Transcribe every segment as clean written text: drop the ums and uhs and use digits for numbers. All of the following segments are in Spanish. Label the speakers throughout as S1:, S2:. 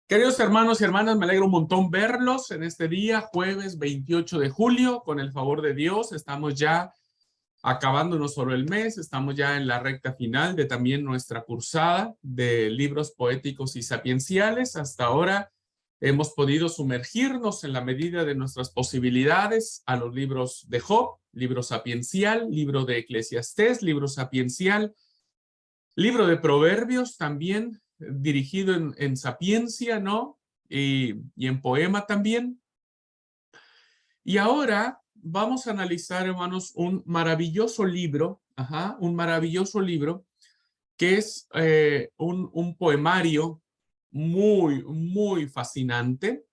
S1: Queridos hermanos y hermanas, me alegro un montón verlos en este día, jueves 28 de julio. Con el favor de Dios, estamos ya acabando no solo el mes, estamos ya en la recta final de también nuestra cursada de libros poéticos y sapienciales. Hasta ahora hemos podido sumergirnos en la medida de nuestras posibilidades a los libros de Job, libro sapiencial, libro de Eclesiastés, libro sapiencial, libro de Proverbios también, dirigido en sapiencia, ¿no? Y en poema también. Y ahora vamos a analizar, hermanos, un maravilloso libro, un maravilloso libro, que es un poemario muy fascinante,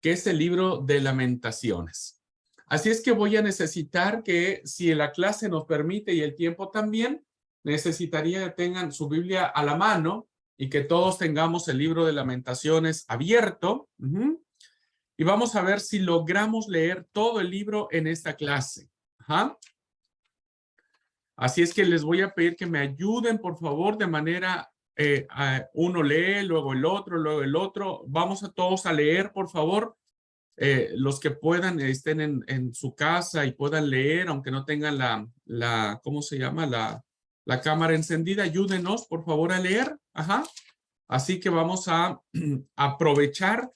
S1: que es el libro de Lamentaciones. Así es que voy a necesitar que, si la clase nos permite y el tiempo también, necesitaría que tengan su Biblia a la mano y que todos tengamos el libro de Lamentaciones abierto. Y vamos a ver si logramos leer todo el libro en esta clase. Así es que les voy a pedir que me ayuden, por favor, de manera, uno lee, luego el otro, luego el otro. Vamos a todos a leer, por favor. Los que puedan, estén en su casa y puedan leer, aunque no tengan ¿cómo se llama? La cámara encendida, ayúdenos, por favor, a leer. Así que vamos a aprovechar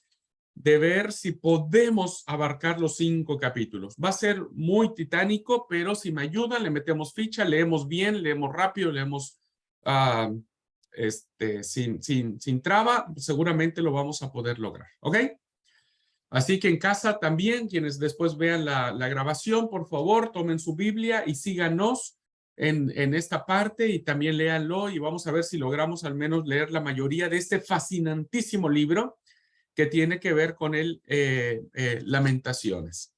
S1: de ver si podemos abarcar los 5 capítulos. Va a ser muy titánico, pero si me ayudan, le metemos ficha, leemos bien, leemos rápido, leemos sin traba, seguramente lo vamos a poder lograr, ¿ok? Así que en casa también, quienes después vean la grabación, por favor, tomen su Biblia y síganos en esta parte y también léanlo y vamos a ver si logramos al menos leer la mayoría de este fascinantísimo libro que tiene que ver con el Lamentaciones.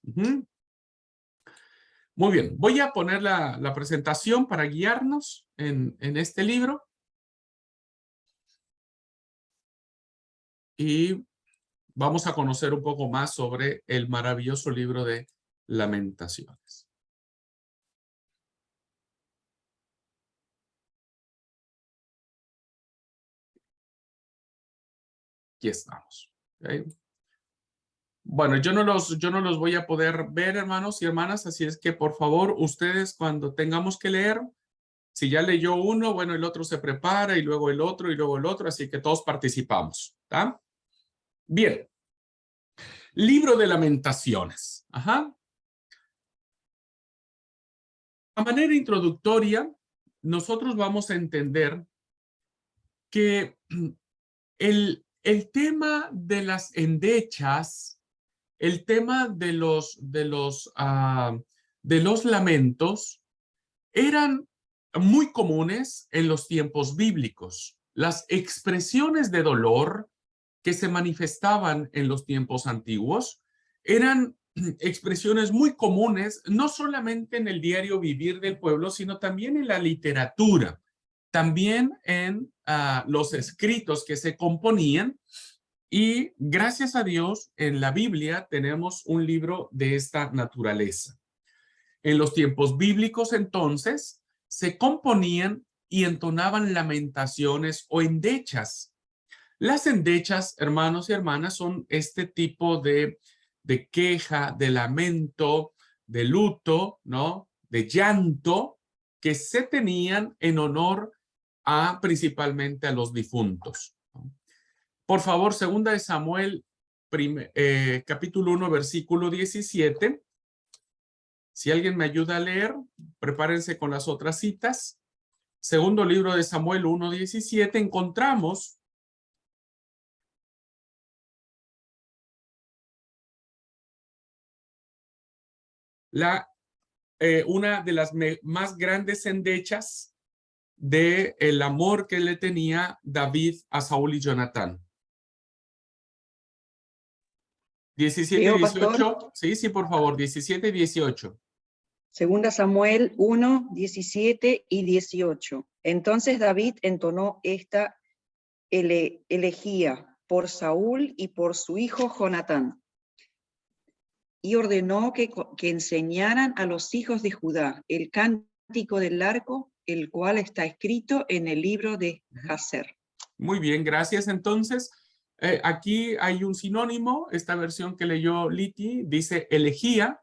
S1: Muy bien, voy a poner la presentación para guiarnos en este libro. Y vamos a conocer un poco más sobre el maravilloso libro de Lamentaciones. Aquí estamos. ¿Okay? Bueno, yo no los voy a poder ver, hermanos y hermanas, así es que por favor, ustedes cuando tengamos que leer, si ya leyó uno, bueno, el otro se prepara y luego el otro y luego el otro, así que todos participamos. ¿Está? Bien. Libro de Lamentaciones. A manera introductoria, nosotros vamos a entender que el tema de las endechas, el tema de los lamentos, eran muy comunes en los tiempos bíblicos. Las expresiones de dolor que se manifestaban en los tiempos antiguos eran expresiones muy comunes, no solamente en el diario vivir del pueblo, sino también en la literatura, también en los escritos que se componían. Y gracias a Dios, en la Biblia tenemos un libro de esta naturaleza. En los tiempos bíblicos, entonces, se componían y entonaban lamentaciones o endechas. Las endechas, hermanos y hermanas, son este tipo de queja, de lamento, de luto, ¿no? De llanto que se tenían en honor principalmente a los difuntos. Por favor, segunda de Samuel, capítulo 1, versículo 17. Si alguien me ayuda a leer, prepárense con las otras citas. Segundo libro de Samuel 1:17, encontramos una de las más grandes endechas del amor que le tenía David a Saúl y Jonatán. 17 y 18. Sí, por favor, 17 y 18.
S2: Segunda Samuel 1, 17 y 18. Entonces David entonó esta elegía por Saúl y por su hijo Jonatán, y ordenó que enseñaran a los hijos de Judá el cántico del arco, el cual está escrito en el libro de Jaser.
S1: Muy bien, gracias. Entonces, Aquí hay un sinónimo, esta versión que leyó Liti dice elegía.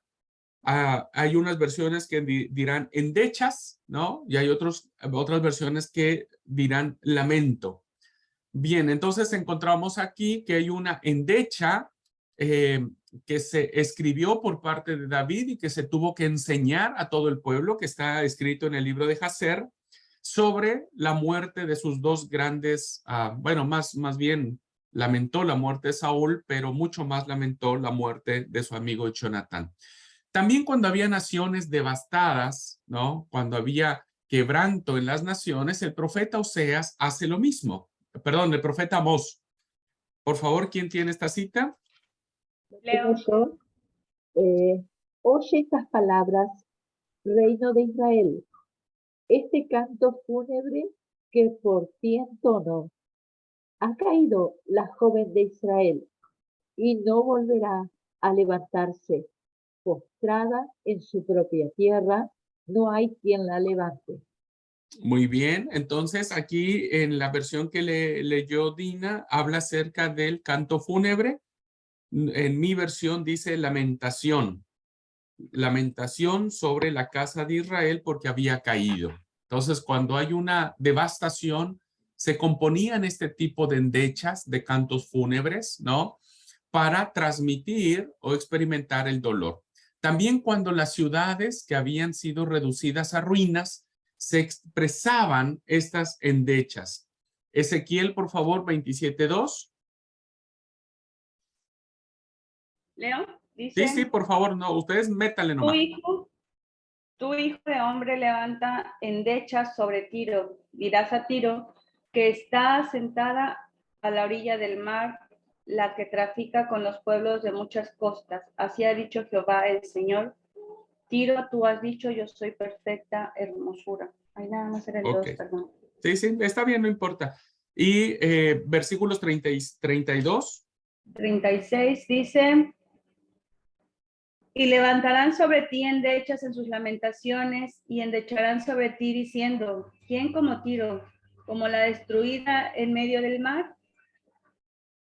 S1: Hay unas versiones que dirán endechas, ¿no? Y hay otras versiones que dirán lamento. Bien, entonces encontramos aquí que hay una endecha que se escribió por parte de David y que se tuvo que enseñar a todo el pueblo, que está escrito en el libro de Jacer, sobre la muerte de sus dos grandes, bueno, más bien lamentó la muerte de Saúl, pero mucho más lamentó la muerte de su amigo Jonatán. También cuando había naciones devastadas, ¿no? Cuando había quebranto en las naciones, el profeta Oseas hace lo mismo. Perdón, el profeta Amós. Por favor, ¿quién tiene esta cita?
S3: Leo. Oye estas palabras, reino de Israel. Este canto fúnebre que por ti entono. Ha caído la joven de Israel y no volverá a levantarse. Postrada en su propia tierra, no hay quien la levante.
S1: Muy bien, entonces aquí en la versión que leyó Dina, habla acerca del canto fúnebre. En mi versión dice lamentación. Lamentación sobre la casa de Israel porque había caído. Entonces, cuando hay una devastación, se componían este tipo de endechas, de cantos fúnebres, ¿no? Para transmitir o experimentar el dolor. También cuando las ciudades que habían sido reducidas a ruinas, se expresaban estas endechas. Ezequiel, por favor, 27:2.
S4: Leo, dice,
S1: Sí, por favor, no, ustedes métanle nomás.
S4: Tu hijo de hombre levanta endechas sobre Tiro. Dirás a Tiro que está asentada a la orilla del mar, la que trafica con los pueblos de muchas costas. Así ha dicho Jehová el Señor. Tiro, tú has dicho, yo soy perfecta hermosura. Ahí nada más era el 2, perdón.
S1: Sí, está bien, no importa. Y versículos 30 y 32.
S4: 36 dice, y levantarán sobre ti endechas en sus lamentaciones y endecharán sobre ti diciendo, ¿quién como Tiro, como la destruida en medio del mar?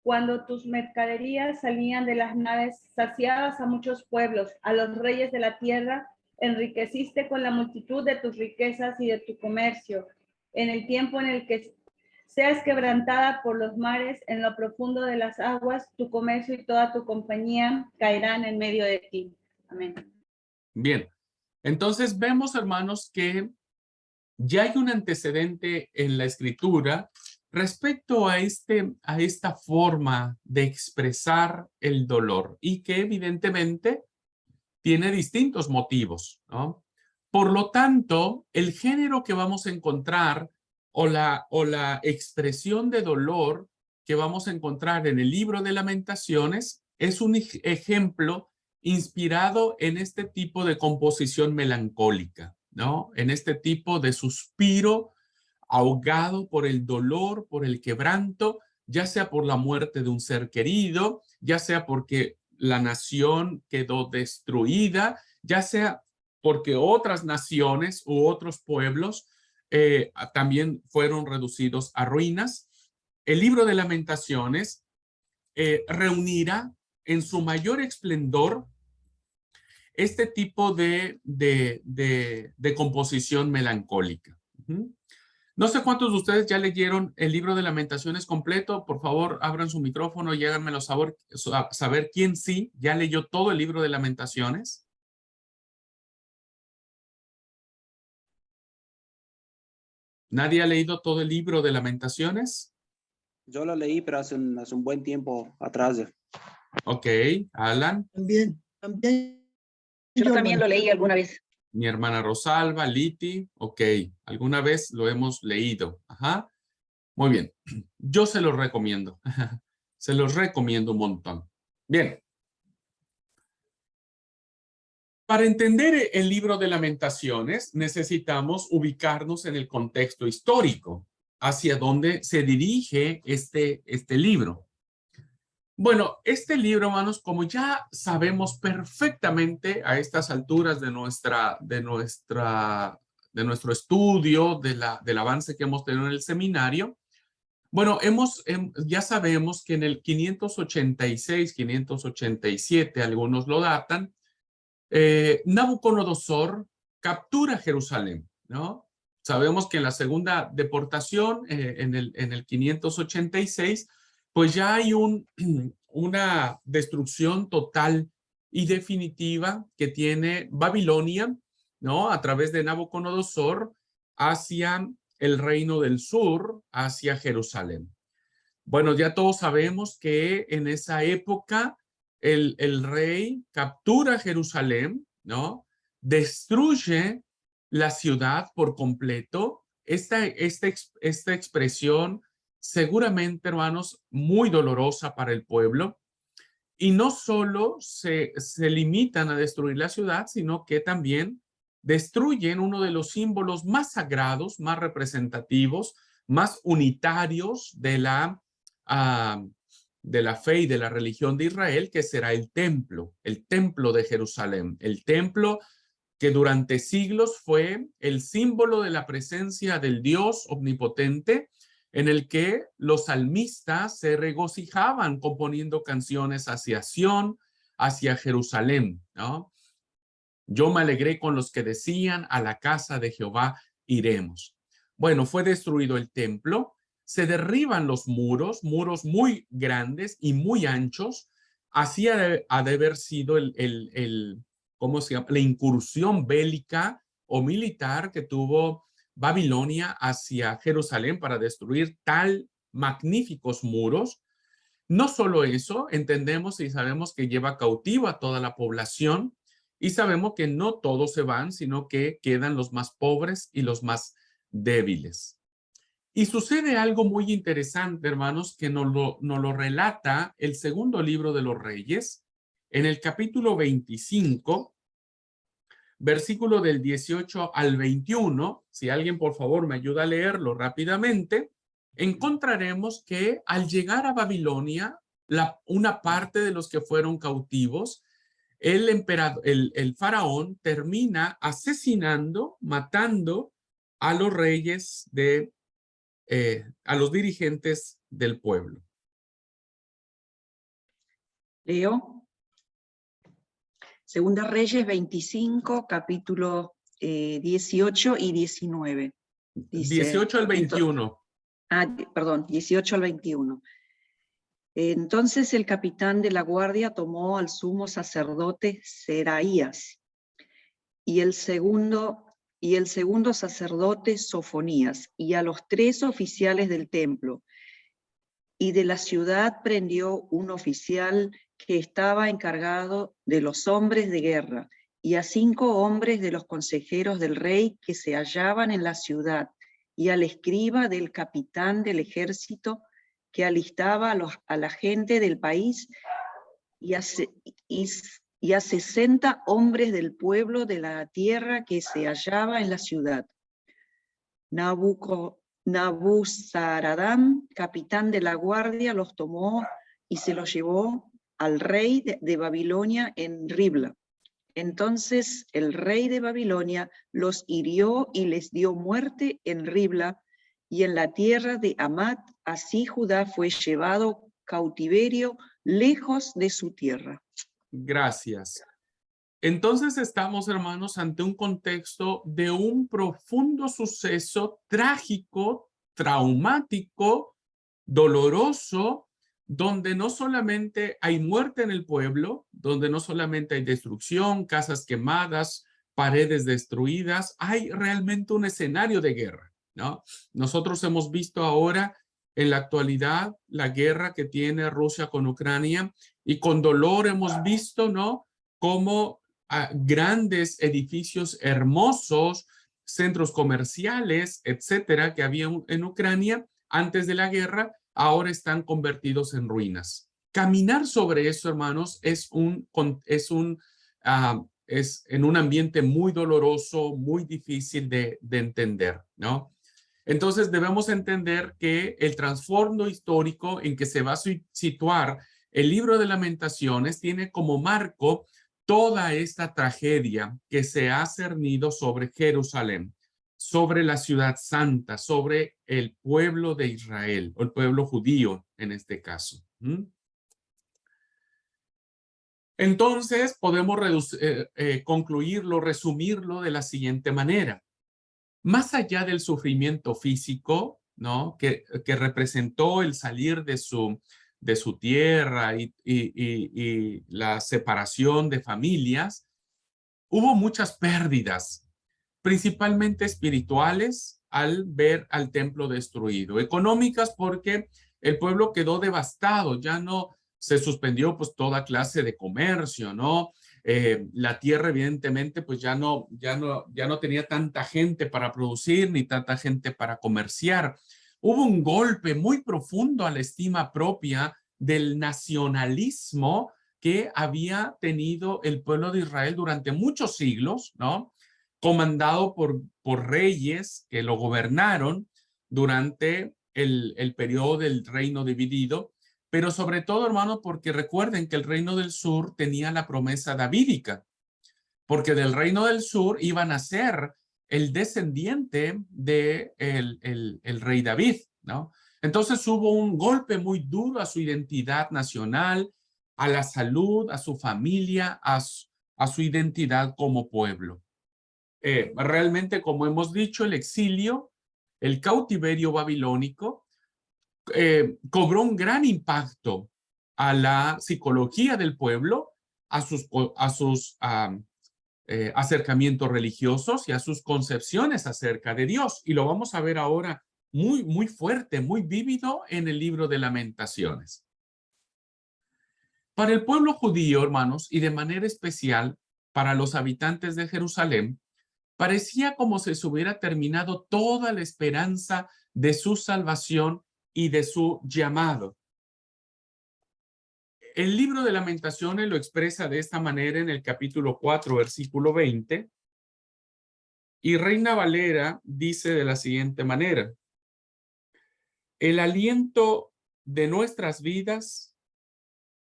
S4: Cuando tus mercaderías salían de las naves, saciabas a muchos pueblos, a los reyes de la tierra, enriqueciste con la multitud de tus riquezas y de tu comercio. En el tiempo en el que seas quebrantada por los mares, en lo profundo de las aguas, tu comercio y toda tu compañía caerán en medio de ti. Amén.
S1: Bien, entonces vemos, hermanos, que ya hay un antecedente en la escritura respecto a esta forma de expresar el dolor y que evidentemente tiene distintos motivos, ¿no? Por lo tanto, el género que vamos a encontrar o la expresión de dolor que vamos a encontrar en el libro de Lamentaciones es un ejemplo inspirado en este tipo de composición melancólica, ¿no? En este tipo de suspiro ahogado por el dolor, por el quebranto, ya sea por la muerte de un ser querido, ya sea porque la nación quedó destruida, ya sea porque otras naciones u otros pueblos también fueron reducidos a ruinas. El libro de Lamentaciones reunirá en su mayor esplendor este tipo de composición melancólica. No sé cuántos de ustedes ya leyeron el libro de Lamentaciones completo. Por favor, abran su micrófono y háganmelo saber quién sí ya leyó todo el libro de Lamentaciones. ¿Nadie ha leído todo el libro de Lamentaciones?
S5: Yo lo leí, pero hace un buen tiempo atrás.
S1: Ok, Alan.
S6: También.
S2: Yo también lo leí alguna vez.
S1: Mi hermana Rosalba, Liti. Ok, alguna vez lo hemos leído. Ajá. Muy bien. Yo se los recomiendo. Se los recomiendo un montón. Bien. Para entender el libro de Lamentaciones, necesitamos ubicarnos en el contexto histórico, hacia dónde se dirige este libro. Bueno, este libro, hermanos, como ya sabemos perfectamente a estas alturas de nuestro estudio, del avance que hemos tenido en el seminario, Bueno, ya sabemos que en el 586, 587, algunos lo datan, Nabucodonosor captura Jerusalén, ¿no? Sabemos que en la segunda deportación, en el 586, pues ya hay una destrucción total y definitiva que tiene Babilonia, ¿no? A través de Nabucodonosor hacia el reino del sur, hacia Jerusalén. Bueno, ya todos sabemos que en esa época el rey captura Jerusalén, ¿no? Destruye la ciudad por completo. Esta expresión seguramente, hermanos, muy dolorosa para el pueblo. Y no solo se limitan a destruir la ciudad, sino que también destruyen uno de los símbolos más sagrados, más representativos, más unitarios de la fe y de la religión de Israel, que será el templo de Jerusalén, el templo que durante siglos fue el símbolo de la presencia del Dios omnipotente, en el que los salmistas se regocijaban componiendo canciones hacia Sión, hacia Jerusalén, ¿no? Yo me alegré con los que decían, a la casa de Jehová iremos. Bueno, fue destruido el templo, se derriban los muros muy grandes y muy anchos. Así ha de haber sido ¿cómo se llama? La incursión bélica o militar que tuvo Babilonia hacia Jerusalén para destruir tal magníficos muros. No solo eso, entendemos y sabemos que lleva cautiva a toda la población y sabemos que no todos se van, sino que quedan los más pobres y los más débiles. Y sucede algo muy interesante, hermanos, que nos lo relata el segundo libro de los Reyes, en el capítulo 25, versículo del 18 al 21. Si alguien, por favor, me ayuda a leerlo rápidamente, encontraremos que al llegar a Babilonia, una parte de los que fueron cautivos, el faraón termina asesinando, matando a los reyes a los dirigentes del pueblo.
S2: Leo. Segunda Reyes 25, capítulo 18 y 19. Dice,
S1: 18 al 21.
S2: Perdón, 18 al 21. Entonces el capitán de la guardia tomó al sumo sacerdote Seraías y el segundo sacerdote Sofonías y a los 3 oficiales del templo. Y de la ciudad prendió un oficial que estaba encargado de los hombres de guerra, y a 5 hombres de los consejeros del rey que se hallaban en la ciudad, y al escriba del capitán del ejército que alistaba a la gente del país, y a 60 hombres del pueblo de la tierra que se hallaba en la ciudad. Nabuzaradán, capitán de la guardia, los tomó y se los llevó al rey de Babilonia en Ribla. Entonces el rey de Babilonia los hirió y les dio muerte en Ribla y en la tierra de Hamat. Así Judá fue llevado cautiverio lejos de su tierra.
S1: Gracias. Entonces estamos, hermanos, ante un contexto de un profundo suceso trágico, traumático, doloroso, donde no solamente hay muerte en el pueblo, donde no solamente hay destrucción, casas quemadas, paredes destruidas, hay realmente un escenario de guerra, ¿no? Nosotros hemos visto ahora en la actualidad la guerra que tiene Rusia con Ucrania y con dolor hemos visto, ¿no?, cómo grandes edificios hermosos, centros comerciales, etcétera, que había en Ucrania antes de la guerra, ahora están convertidos en ruinas. Caminar sobre eso, hermanos, es en un ambiente muy doloroso, muy difícil de entender, ¿no? Entonces debemos entender que el trasfondo histórico en que se va a situar el libro de Lamentaciones tiene como marco toda esta tragedia que se ha cernido sobre Jerusalén. sobre la ciudad santa, sobre el pueblo de Israel, o el pueblo judío en este caso. Entonces podemos concluirlo, resumirlo de la siguiente manera. Más allá del sufrimiento físico, ¿no? que representó el salir de su tierra y la separación de familias, hubo muchas pérdidas, principalmente espirituales, al ver al templo destruido, económicas porque el pueblo quedó devastado, ya no se suspendió pues toda clase de comercio, ¿no? La tierra evidentemente pues ya no tenía tanta gente para producir ni tanta gente para comerciar. Hubo un golpe muy profundo a la estima propia del nacionalismo que había tenido el pueblo de Israel durante muchos siglos, ¿no? Comandado por reyes que lo gobernaron durante el periodo del reino dividido, pero sobre todo, hermano, porque recuerden que el reino del sur tenía la promesa davídica, porque del reino del sur iban a ser el descendiente de el rey David, ¿no? Entonces hubo un golpe muy duro a su identidad nacional, a la salud, a su familia, a su identidad como pueblo. Realmente, como hemos dicho, el exilio, el cautiverio babilónico, cobró un gran impacto a la psicología del pueblo, a sus acercamientos religiosos y a sus concepciones acerca de Dios. Y lo vamos a ver ahora muy, muy fuerte, muy vívido en el libro de Lamentaciones. Para el pueblo judío, hermanos, y de manera especial para los habitantes de Jerusalén, parecía como si se hubiera terminado toda la esperanza de su salvación y de su llamado. El libro de Lamentaciones lo expresa de esta manera en el capítulo 4, versículo 20, y Reina Valera dice de la siguiente manera: el aliento de nuestras vidas,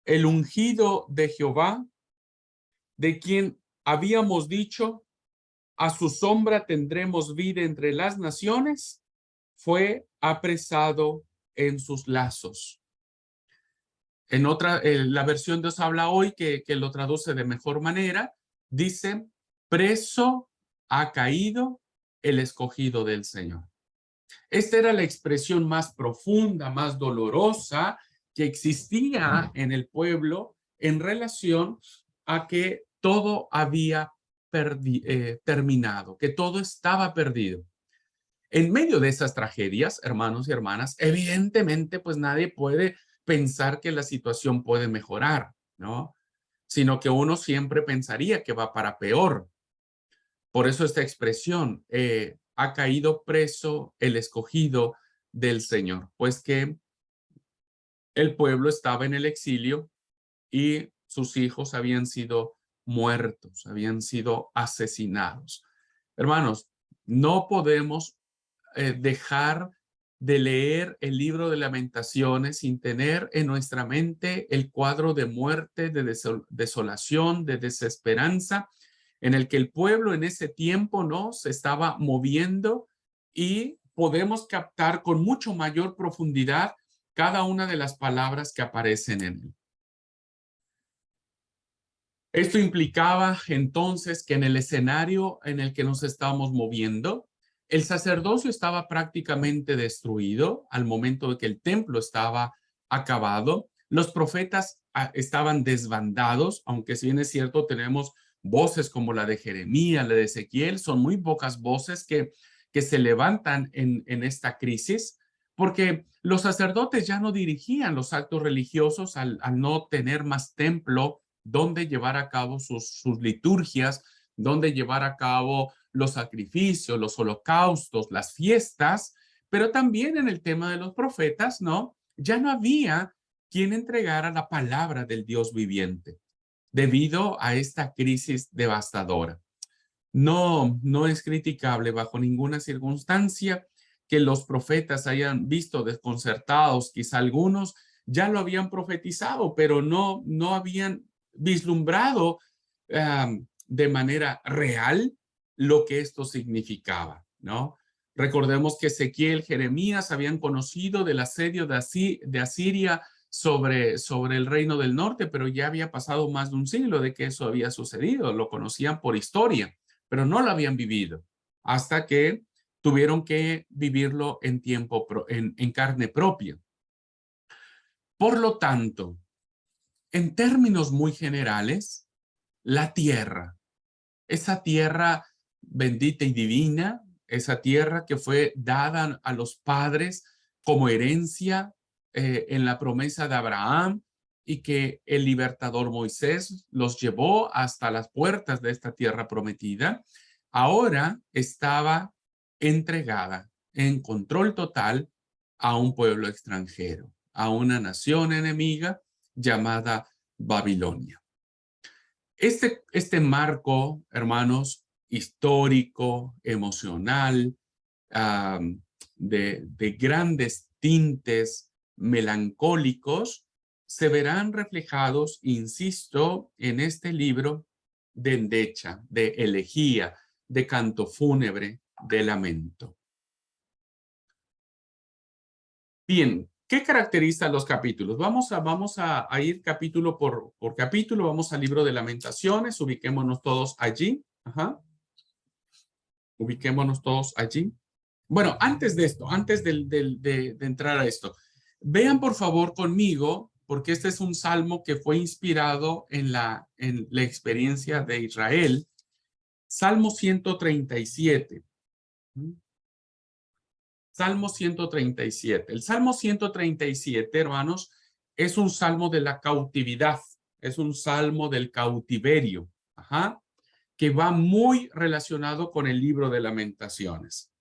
S1: el ungido de Jehová, de quien habíamos dicho, a su sombra tendremos vida entre las naciones, fue apresado en sus lazos. En otra, la versión Dios habla hoy, que lo traduce de mejor manera, dice: preso ha caído el escogido del Señor. Esta era la expresión más profunda, más dolorosa que existía en el pueblo en relación a que todo había terminado, que todo estaba perdido. En medio de esas tragedias, hermanos y hermanas, evidentemente pues nadie puede pensar que la situación puede mejorar, ¿no? Sino que uno siempre pensaría que va para peor. Por eso esta expresión, ha caído preso el escogido del Señor, pues que el pueblo estaba en el exilio y sus hijos habían sido muertos, habían sido asesinados. Hermanos, no podemos dejar de leer el libro de Lamentaciones sin tener en nuestra mente el cuadro de muerte, de desolación, de desesperanza, en el que el pueblo en ese tiempo, ¿no?, se estaba moviendo, y podemos captar con mucho mayor profundidad cada una de las palabras que aparecen en él. Esto implicaba entonces que en el escenario en el que nos estábamos moviendo, el sacerdocio estaba prácticamente destruido al momento de que el templo estaba acabado. Los profetas estaban desbandados, aunque si bien es cierto tenemos voces como la de Jeremías, la de Ezequiel, son muy pocas voces que se levantan en esta crisis, porque los sacerdotes ya no dirigían los actos religiosos al no tener más templo donde llevar a cabo sus liturgias, donde llevar a cabo los sacrificios, los holocaustos, las fiestas, pero también en el tema de los profetas, ¿no? Ya no había quien entregara la palabra del Dios viviente debido a esta crisis devastadora. No es criticable bajo ninguna circunstancia que los profetas hayan visto desconcertados, quizá algunos ya lo habían profetizado, pero no habían vislumbrado de manera real lo que esto significaba, ¿no? Recordemos que Ezequiel, Jeremías habían conocido del asedio de Asiria sobre el reino del norte, pero ya había pasado más de un siglo de que eso había sucedido. Lo conocían por historia, pero no lo habían vivido hasta que tuvieron que vivirlo en carne propia. Por lo tanto, en términos muy generales, la tierra, esa tierra bendita y divina, esa tierra que fue dada a los padres como herencia en la promesa de Abraham y que el libertador Moisés los llevó hasta las puertas de esta tierra prometida, ahora estaba entregada en control total a un pueblo extranjero, a una nación enemiga llamada Babilonia. Este marco, hermanos, histórico, emocional, de grandes tintes melancólicos, se verán reflejados, insisto, en este libro de endecha, de elegía, de canto fúnebre, de lamento. Bien, ¿qué caracteriza los capítulos? Vamos a ir capítulo por capítulo. Vamos al libro de Lamentaciones. Ubiquémonos todos allí. Ajá. Ubiquémonos todos allí. Bueno, antes de esto, antes de entrar a esto, vean por favor conmigo, porque este es un salmo que fue inspirado en la experiencia de Israel. Salmo 137. Salmo 137. El Salmo 137, hermanos, es un salmo de la cautividad, es un salmo del cautiverio, que va muy relacionado con el libro de Lamentaciones.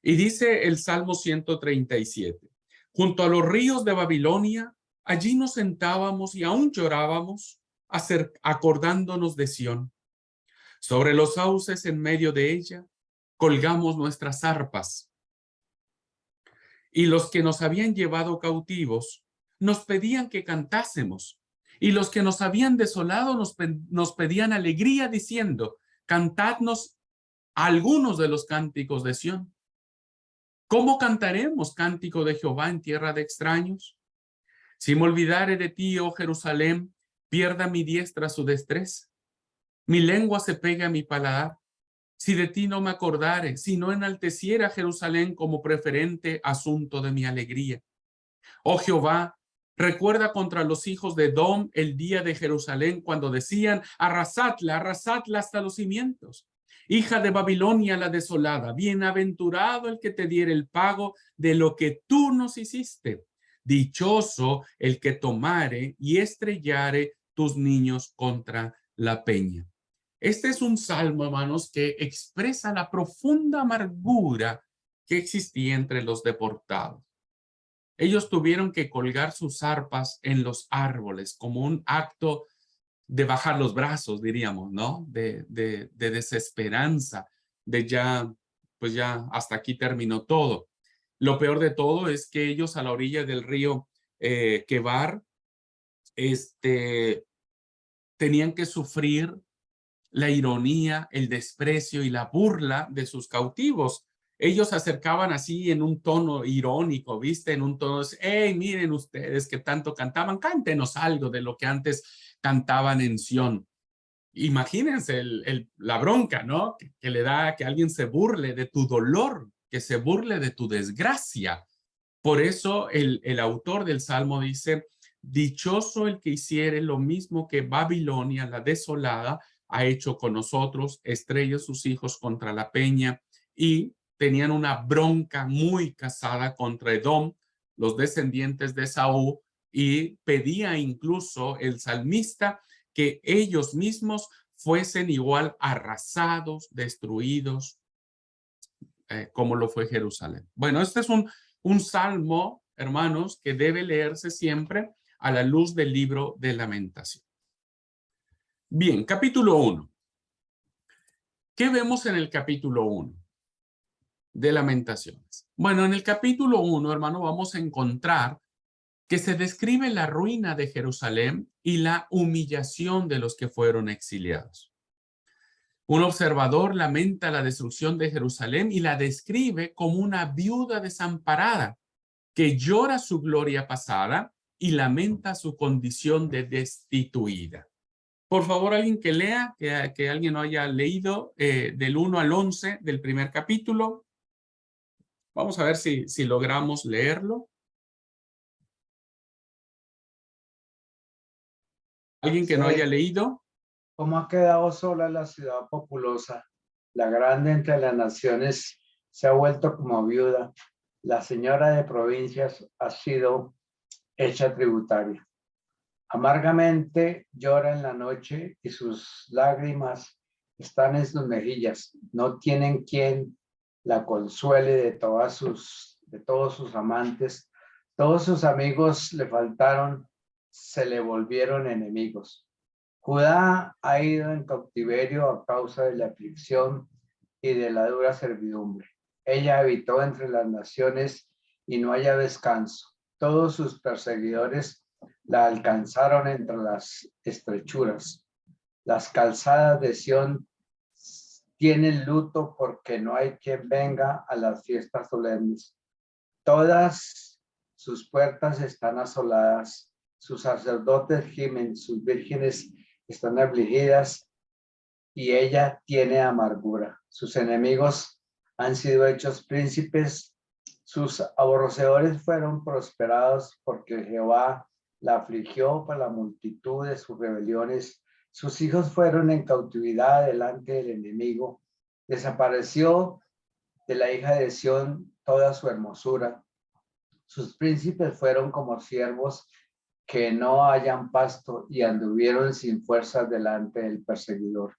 S1: Y dice el Salmo 137, junto a los ríos de Babilonia, allí nos sentábamos y aún llorábamos, acordándonos de Sión. Sobre los sauces en medio de ella, colgamos nuestras arpas. Y los que nos habían llevado cautivos nos pedían que cantásemos. Y los que nos habían desolado nos pedían alegría diciendo, cantadnos algunos de los cánticos de Sión. ¿Cómo cantaremos cántico de Jehová en tierra de extraños? Si me olvidare de ti, oh Jerusalén, pierda mi diestra su destreza. Mi lengua se pegue a mi paladar. Si de ti no me acordare, si no enalteciera Jerusalén como preferente asunto de mi alegría. Oh Jehová, recuerda contra los hijos de Edom el día de Jerusalén cuando decían, arrasadla hasta los cimientos. Hija de Babilonia la desolada, bienaventurado el que te diere el pago de lo que tú nos hiciste. Dichoso el que tomare y estrellare tus niños contra la peña. Este es un salmo, hermanos, que expresa la profunda amargura que existía entre los deportados. Ellos tuvieron que colgar sus arpas en los árboles como un acto de bajar los brazos, diríamos, ¿no? De desesperanza, de ya, pues ya hasta aquí terminó todo. Lo peor de todo es que ellos a la orilla del río Quebar, tenían que sufrir la ironía, el desprecio y la burla de sus cautivos. Ellos se acercaban así en un tono irónico, ¿viste? En un tono, hey, miren ustedes que tanto cantaban, cántenos algo de lo que antes cantaban en Sión. Imagínense la bronca, ¿no? Que le da que alguien se burle de tu dolor, que se burle de tu desgracia. Por eso el autor del Salmo dice, dichoso el que hiciere lo mismo que Babilonia, la desolada, ha hecho con nosotros, estrella sus hijos contra la peña, y tenían una bronca muy casada contra Edom, los descendientes de Saúl, y pedía incluso el salmista que ellos mismos fuesen igual arrasados, destruidos, como lo fue Jerusalén. Bueno, este es un salmo, hermanos, que debe leerse siempre a la luz del libro de Lamentación. Bien, capítulo 1. ¿Qué vemos en el capítulo 1 de Lamentaciones? Bueno, en el capítulo 1, hermano, vamos a encontrar que se describe la ruina de Jerusalén y la humillación de los que fueron exiliados. Un observador lamenta la destrucción de Jerusalén y la describe como una viuda desamparada que llora su gloria pasada y lamenta su condición de destituida. Por favor, alguien que lea, que alguien no haya leído del 1 al 11 del primer capítulo. Vamos a ver si logramos leerlo. ¿Alguien que no haya leído?
S6: ¿Cómo ha quedado sola la ciudad populosa? La grande entre las naciones se ha vuelto como viuda. La señora de provincias ha sido hecha tributaria. Amargamente llora en la noche y sus lágrimas están en sus mejillas. No tienen quien la consuele de todos sus amantes. Todos sus amigos le faltaron, se le volvieron enemigos. Judá ha ido en cautiverio a causa de la aflicción y de la dura servidumbre. Ella habitó entre las naciones y no haya descanso. Todos sus perseguidores la alcanzaron entre las estrechuras. Las calzadas de Sión tienen luto porque no hay quien venga a las fiestas solemnes. Todas sus puertas están asoladas. Sus sacerdotes gimen, sus vírgenes están afligidas y ella tiene amargura. Sus enemigos han sido hechos príncipes. Sus aborrecedores fueron prosperados porque Jehová la afligió por la multitud de sus rebeliones. Sus hijos fueron en cautividad delante del enemigo. Desapareció de la hija de Sión toda su hermosura. Sus príncipes fueron como siervos que no hayan pasto y anduvieron sin fuerzas delante del perseguidor.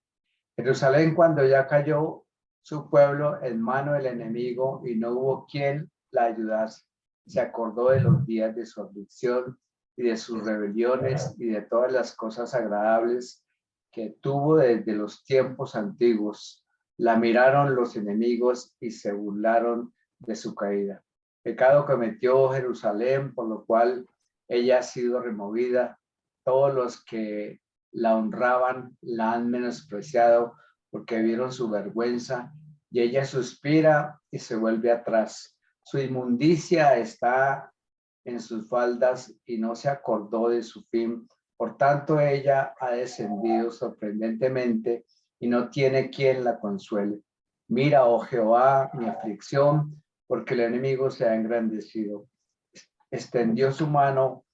S6: Jerusalén, cuando ya cayó su pueblo en mano del enemigo y no hubo quien la ayudase, se acordó de los días de su aflicción y de sus rebeliones y de todas las cosas agradables que tuvo desde los tiempos antiguos. La miraron los enemigos y se burlaron de su caída. Pecado cometió Jerusalén, por lo cual ella ha sido removida. Todos los que la honraban la han menospreciado porque vieron su vergüenza y ella suspira y se vuelve atrás. Su inmundicia está en sus faldas y no se acordó de su fin. Por tanto, ella ha descendido sorprendentemente y no tiene quien la consuele. Mira, oh Jehová, mi aflicción, porque el enemigo se ha engrandecido. Extendió su mano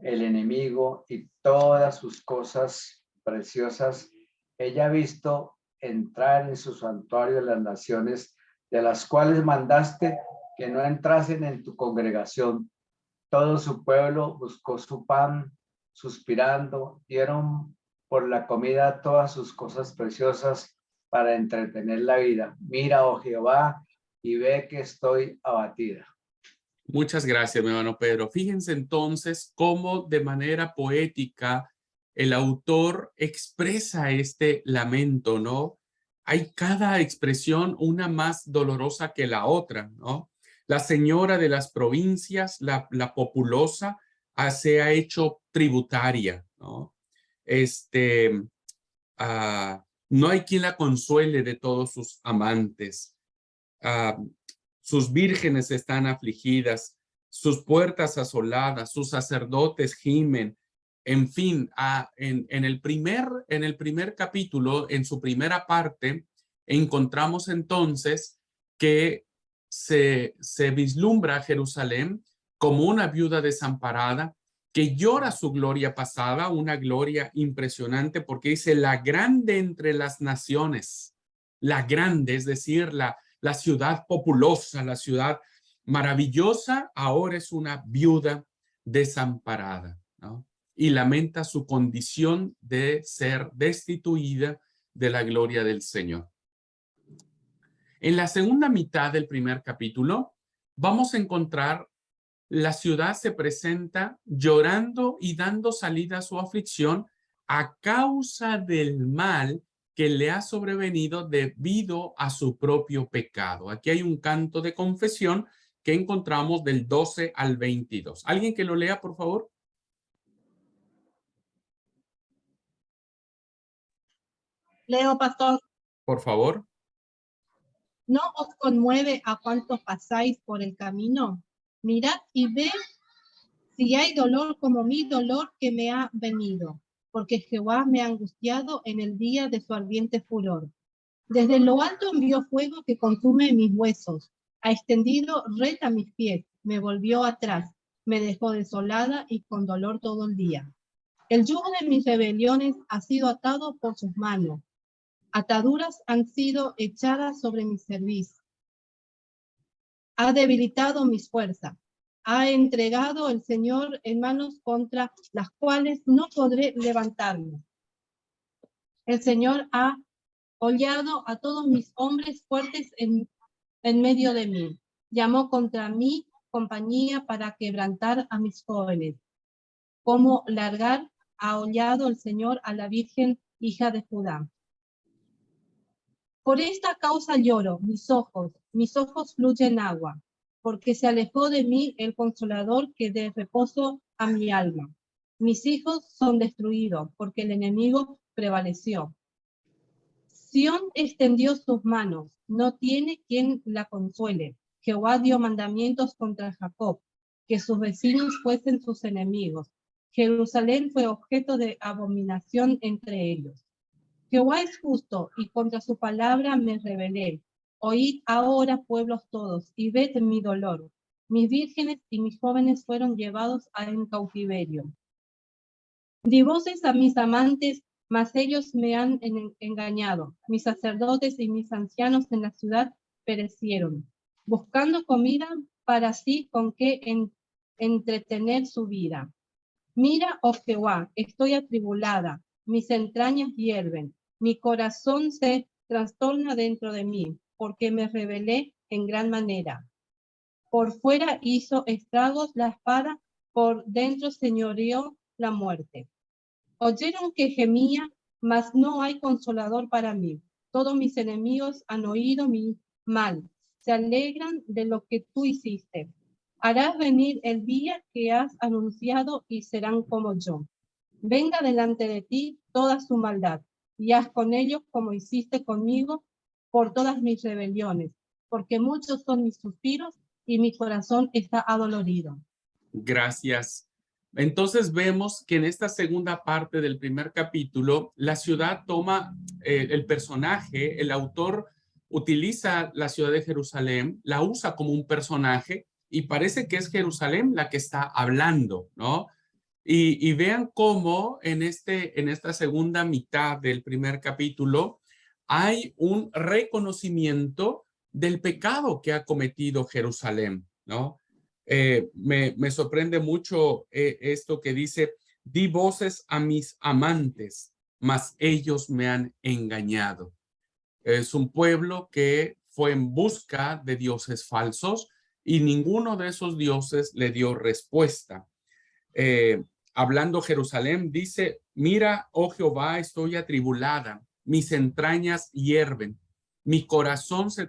S6: el enemigo y todas sus cosas preciosas. Ella ha visto entrar en su santuario las naciones, de las cuales mandaste que no entrasen en tu congregación. Todo su pueblo buscó su pan, suspirando, dieron por la comida todas sus cosas preciosas para entretener la vida. Mira, oh Jehová, y ve que estoy abatida.
S1: Muchas gracias, mi hermano Pedro. Fíjense entonces cómo de manera poética el autor expresa este lamento, ¿no? Hay cada expresión una más dolorosa que la otra, ¿no? La señora de las provincias, la populosa, se ha hecho tributaria, ¿no? No hay quien la consuele de todos sus amantes. Sus vírgenes están afligidas, sus puertas asoladas, sus sacerdotes gimen. En fin, en el primer capítulo, en su primera parte, encontramos entonces que se vislumbra a Jerusalén como una viuda desamparada que llora su gloria pasada, una gloria impresionante porque dice la grande entre las naciones, la grande, es decir, la ciudad populosa, la ciudad maravillosa, ahora es una viuda desamparada, ¿no? Y lamenta su condición de ser destituida de la gloria del Señor. En la segunda mitad del primer capítulo, vamos a encontrar la ciudad se presenta llorando y dando salida a su aflicción a causa del mal que le ha sobrevenido debido a su propio pecado. Aquí hay un canto de confesión que encontramos del 12 al 22. ¿Alguien que lo lea, por favor?
S7: Leo, pastor.
S1: por favor.
S7: ¿No os conmueve a cuanto pasáis por el camino? Mirad y ved si hay dolor como mi dolor que me ha venido, porque Jehová me ha angustiado en el día de su ardiente furor. Desde lo alto envió fuego que consume mis huesos, ha extendido red a mis pies, me volvió atrás, me dejó desolada y con dolor todo el día. El yugo de mis rebeliones ha sido atado por sus manos, ataduras han sido echadas sobre mi cerviz. Ha debilitado mis fuerzas. Ha entregado el Señor en manos contra las cuales no podré levantarme. El Señor ha hollado a todos mis hombres fuertes en medio de mí. Llamó contra mí compañía para quebrantar a mis jóvenes. Como largar ha hollado el Señor a la Virgen, hija de Judá. Por esta causa lloro, mis ojos fluyen agua, porque se alejó de mí el consolador que dé reposo a mi alma. Mis hijos son destruidos, porque el enemigo prevaleció. Sión extendió sus manos, no tiene quien la consuele. Jehová dio mandamientos contra Jacob, que sus vecinos fuesen sus enemigos. Jerusalén fue objeto de abominación entre ellos. Jehová es justo, y contra su palabra me rebelé. Oíd ahora, pueblos todos, y ved mi dolor. Mis vírgenes y mis jóvenes fueron llevados en cautiverio. Di voces a mis amantes, mas ellos me han engañado. Mis sacerdotes y mis ancianos en la ciudad perecieron, buscando comida para sí con que entretener su vida. Mira, oh Jehová, estoy atribulada, mis entrañas hierven, mi corazón se trastorna dentro de mí, porque me rebelé en gran manera. Por fuera hizo estragos la espada, por dentro señoreó la muerte. Oyeron que gemía, mas no hay consolador para mí. Todos mis enemigos han oído mi mal, se alegran de lo que tú hiciste. Harás venir el día que has anunciado y serán como yo. Venga delante de ti toda su maldad, y haz con ellos como hiciste conmigo por todas mis rebeliones, porque muchos son mis suspiros y mi corazón está adolorido.
S1: Gracias. Entonces vemos que en esta segunda parte del primer capítulo, la ciudad toma el personaje, el autor utiliza la ciudad de Jerusalén, la usa como un personaje y parece que es Jerusalén la que está hablando, ¿no? Y vean cómo en esta segunda mitad del primer capítulo hay un reconocimiento del pecado que ha cometido Jerusalén, ¿no? Me sorprende mucho esto que dice, di voces a mis amantes, mas ellos me han engañado. Es un pueblo que fue en busca de dioses falsos y ninguno de esos dioses le dio respuesta. Hablando Jerusalén, dice, mira, oh Jehová, estoy atribulada, mis entrañas hierven, mi corazón se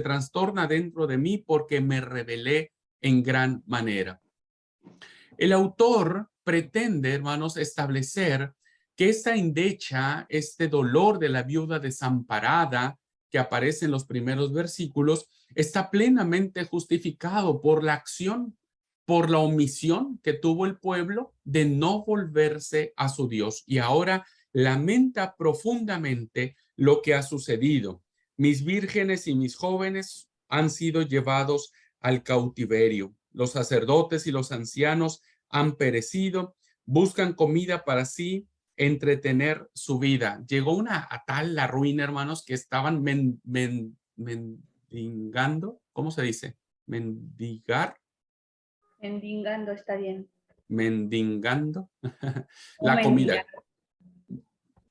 S1: trastorna dentro de mí porque me rebelé en gran manera. El autor pretende, hermanos, establecer que esta endecha, este dolor de la viuda desamparada que aparece en los primeros versículos, está plenamente justificado por la acción, por la omisión que tuvo el pueblo de no volverse a su Dios. Y ahora lamenta profundamente lo que ha sucedido. Mis vírgenes y mis jóvenes han sido llevados al cautiverio. Los sacerdotes y los ancianos han perecido, buscan comida para sí, entretener su vida. Llegó a tal la ruina, hermanos, que estaban mendigando, ¿cómo se dice? Mendigar.
S4: Mendigando, está bien.
S1: Mendigando
S4: O
S1: la comida.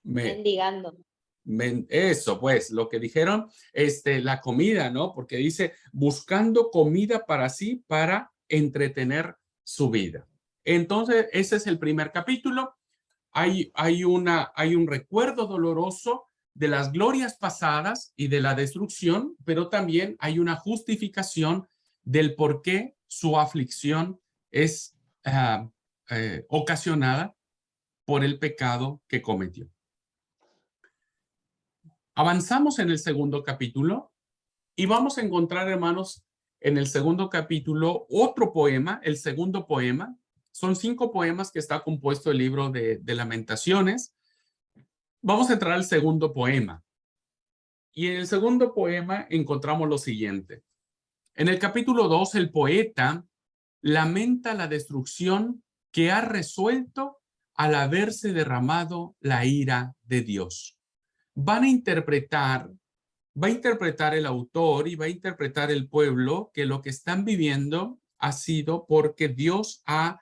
S8: Mendigando.
S1: Eso, pues, lo que dijeron, la comida, ¿no? Porque dice, buscando comida para sí, para entretener su vida. Entonces, ese es el primer capítulo. Hay un recuerdo doloroso de las glorias pasadas y de la destrucción, pero también hay una justificación del por qué su aflicción es ocasionada por el pecado que cometió. Avanzamos en el segundo capítulo y vamos a encontrar, hermanos, en el segundo capítulo otro poema, el segundo poema. Son 5 poemas que está compuesto el libro de Lamentaciones. Vamos a entrar al segundo poema. Y en el segundo poema encontramos lo siguiente. En el capítulo 2, el poeta lamenta la destrucción que ha resuelto al haberse derramado la ira de Dios. Va a interpretar el autor y va a interpretar el pueblo que lo que están viviendo ha sido porque Dios ha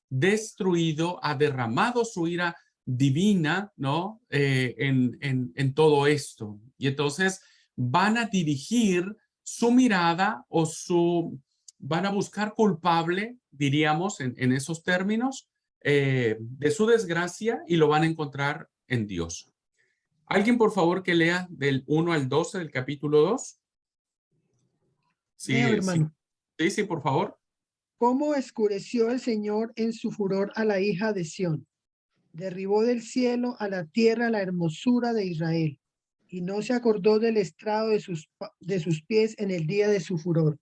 S1: destruido, ha derramado su ira divina, ¿no? En todo esto. Y entonces van a dirigir su mirada o van a buscar culpable, diríamos en esos términos, de su desgracia y lo van a encontrar en Dios. ¿Alguien, por favor, que lea del 1 al 12 del capítulo 2? Sí,
S8: Leo, hermano.
S1: Sí, por favor.
S8: ¿Cómo oscureció el Señor en su furor a la hija de Sión? Derribó del cielo a la tierra la hermosura de Israel, y no se acordó del estrado de sus pies en el día de su furor.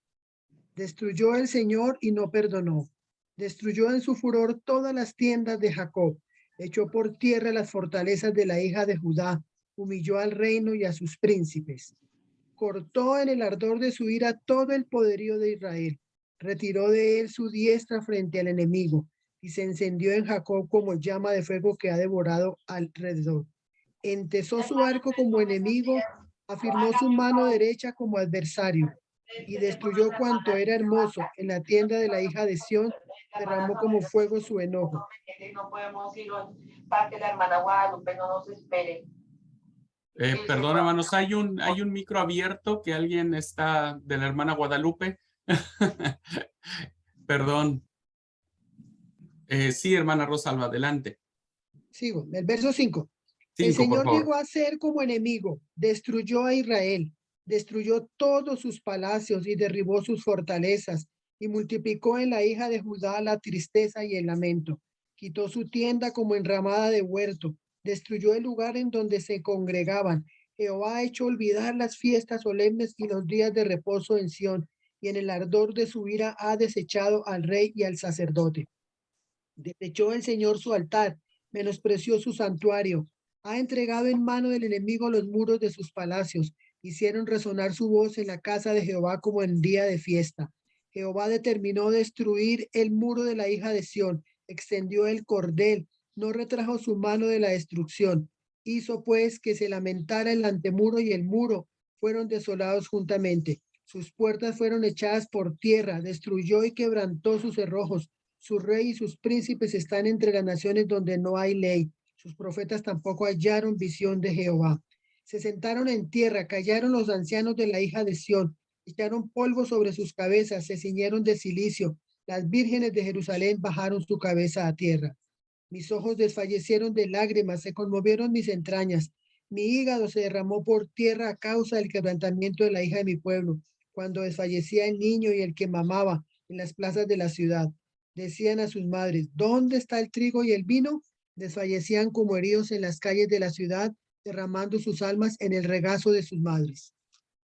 S8: Destruyó el Señor y no perdonó. Destruyó en su furor todas las tiendas de Jacob. Echó por tierra las fortalezas de la hija de Judá. Humilló al reino y a sus príncipes. Cortó en el ardor de su ira todo el poderío de Israel. Retiró de él su diestra frente al enemigo, y se encendió en Jacob como llama de fuego que ha devorado alrededor. Entesó su arco como enemigo, afirmó su mano derecha como adversario, y destruyó cuanto era hermoso. En la tienda de la hija de Sión derramó como fuego su enojo.
S9: No podemos ir para que la hermana Guadalupe no nos espere.
S1: Perdón, hermanos, hay un micro abierto que alguien está de la hermana Guadalupe. Perdón. Sí, hermana Rosalba, adelante.
S8: Sigo, el verso 5. El
S1: 5, por
S8: Señor
S1: favor.
S8: llegó a ser como enemigo, destruyó a Israel, destruyó todos sus palacios y derribó sus fortalezas, y multiplicó en la hija de Judá la tristeza y el lamento. Quitó su tienda como enramada de huerto, destruyó el lugar en donde se congregaban. Jehová ha hecho olvidar las fiestas solemnes y los días de reposo en Sión, y en el ardor de su ira ha desechado al rey y al sacerdote. Desechó el Señor su altar, menospreció su santuario. Ha entregado en mano del enemigo los muros de sus palacios. Hicieron resonar su voz en la casa de Jehová como en día de fiesta. Jehová determinó destruir el muro de la hija de Sión. Extendió el cordel, no retrajo su mano de la destrucción. Hizo pues que se lamentara el antemuro y el muro fueron desolados juntamente. Sus puertas fueron echadas por tierra, destruyó y quebrantó sus cerrojos. Su rey y sus príncipes están entre las naciones donde no hay ley. Sus profetas tampoco hallaron visión de Jehová. Se sentaron en tierra, callaron los ancianos de la hija de Sión, echaron polvo sobre sus cabezas, se ciñeron de cilicio. Las vírgenes de Jerusalén bajaron su cabeza a tierra. Mis ojos desfallecieron de lágrimas, se conmovieron mis entrañas. Mi hígado se derramó por tierra a causa del quebrantamiento de la hija de mi pueblo, cuando desfallecía el niño y el que mamaba en las plazas de la ciudad. Decían a sus madres, ¿dónde está el trigo y el vino? Desfallecían como heridos en las calles de la ciudad, derramando sus almas en el regazo de sus madres.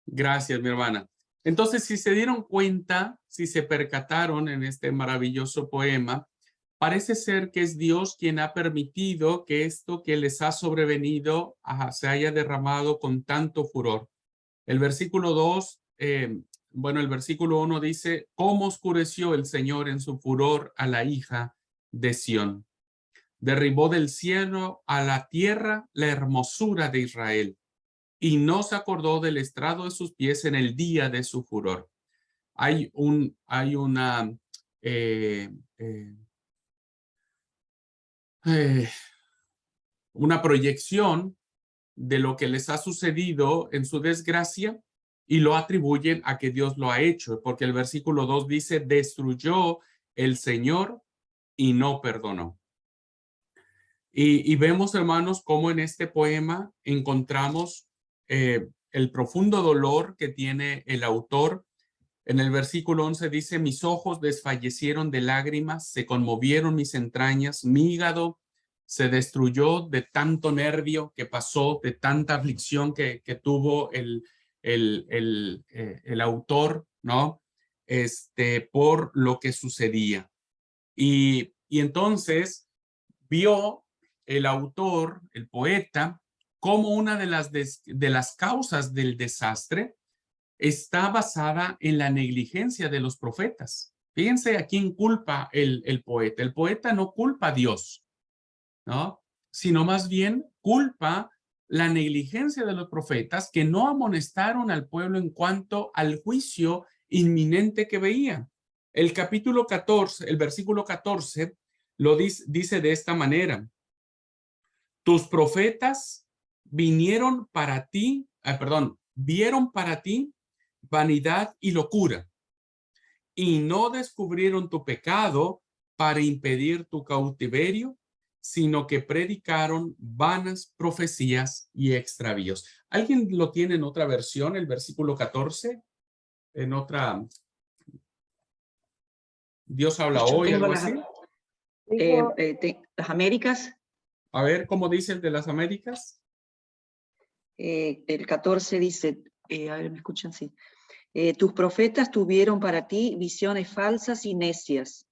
S1: Gracias, mi hermana. Entonces, si se dieron cuenta, si se percataron en este maravilloso poema, parece ser que es Dios quien ha permitido que esto que les ha sobrevenido se haya derramado con tanto furor. El versículo 2, el versículo 1 dice, ¿cómo oscureció el Señor en su furor a la hija de Sión? Derribó del cielo a la tierra la hermosura de Israel, y no se acordó del estrado de sus pies en el día de su furor. Hay una proyección de lo que les ha sucedido en su desgracia y lo atribuyen a que Dios lo ha hecho, porque el versículo 2 dice, destruyó el Señor y no perdonó. Y vemos, hermanos, cómo en este poema encontramos el profundo dolor que tiene el autor. En el versículo 11 dice, mis ojos desfallecieron de lágrimas, se conmovieron mis entrañas, mi hígado se destruyó de tanto nervio que pasó, de tanta aflicción que tuvo el autor, ¿no? Por lo que sucedía. Y entonces vio el autor, el poeta, como una de las causas del desastre está basada en la negligencia de los profetas. Fíjense a quién culpa el poeta. El poeta no culpa a Dios, ¿no? Sino más bien culpa la negligencia de los profetas que no amonestaron al pueblo en cuanto al juicio inminente que veían. El capítulo 14, el versículo 14, lo dice de esta manera: tus profetas vieron para ti vanidad y locura, y no descubrieron tu pecado para impedir tu cautiverio, sino que predicaron vanas profecías y extravíos. ¿Alguien lo tiene en otra versión, el versículo 14? En otra, Dios habla
S2: Yo
S1: hoy,
S2: tengo
S1: algo
S2: las,
S1: así.
S2: las Américas,
S1: A ver, ¿cómo dice el de las Américas?
S2: el 14 dice, a ver, ¿me escuchan? Sí. Tus profetas tuvieron para ti visiones falsas y necias,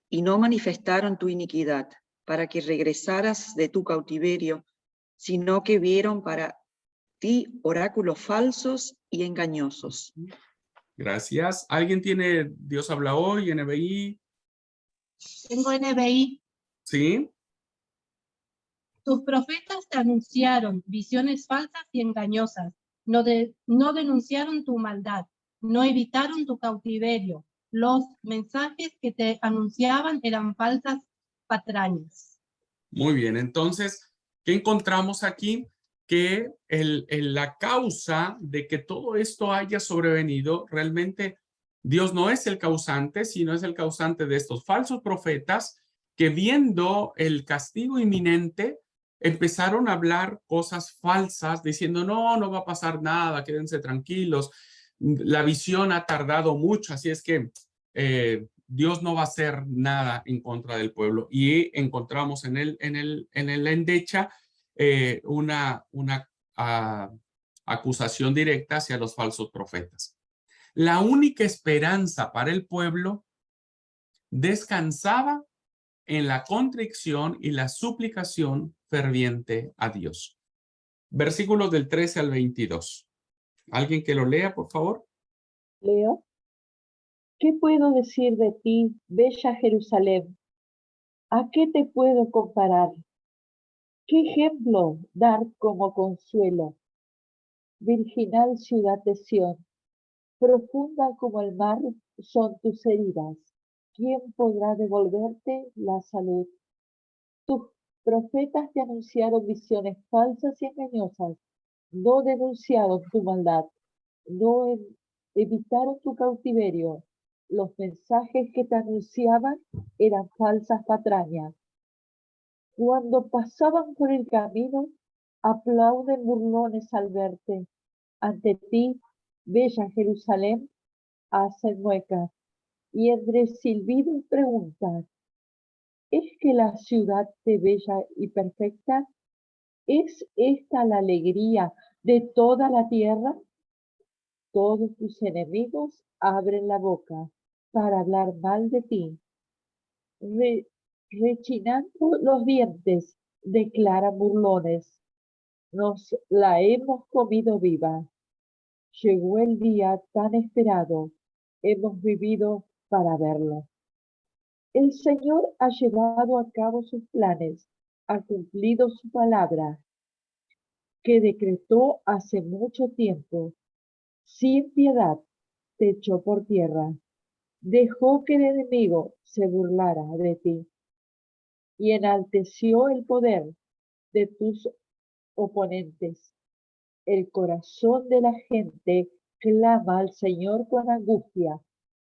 S2: y no manifestaron tu iniquidad, para que regresaras de tu cautiverio, sino que vieron para ti oráculos falsos y engañosos.
S1: Gracias. ¿Alguien tiene Dios habla hoy, NBI?
S7: Tengo NBI.
S1: Sí.
S7: Tus profetas te anunciaron visiones falsas y engañosas. No denunciaron tu maldad, no evitaron tu cautiverio. Los mensajes que te anunciaban eran falsas patrañas.
S1: Muy bien. Entonces, ¿qué encontramos aquí? Que la causa de que todo esto haya sobrevenido, realmente Dios no es el causante, sino es el causante de estos falsos profetas que, viendo el castigo inminente, empezaron a hablar cosas falsas diciendo: no va a pasar nada, quédense tranquilos, la visión ha tardado mucho, así es que Dios no va a hacer nada en contra del pueblo. Y encontramos en la endecha una acusación directa hacia los falsos profetas. La única esperanza para el pueblo descansaba en la contrición y la suplicación ferviente a Dios. Versículos del 13 al 22. ¿Alguien que lo lea, por favor?
S3: Leo. ¿Qué puedo decir de ti, bella Jerusalén? ¿A qué te puedo comparar? ¿Qué ejemplo dar como consuelo? Virginal ciudad de Sión, profunda como el mar son tus heridas. ¿Quién podrá devolverte la salud? Tus profetas te anunciaron visiones falsas y engañosas, no denunciaron tu maldad, no evitaron tu cautiverio. Los mensajes que te anunciaban eran falsas patrañas. Cuando pasaban por el camino, aplauden burlones al verte. Ante ti, bella Jerusalén, hacen muecas y entre silbidos preguntan: ¿es que la ciudad de bella y perfecta? ¿Es esta la alegría de toda la tierra? Todos tus enemigos abren la boca para hablar mal de ti. Rechinando los dientes, declaran burlones: nos la hemos comido viva. Llegó el día tan esperado, hemos vivido para verlo. El Señor ha llevado a cabo sus planes, ha cumplido su palabra, que decretó hace mucho tiempo. Sin piedad te echó por tierra, dejó que el enemigo se burlara de ti y enalteció el poder de tus oponentes. El corazón de la gente clama al Señor con angustia.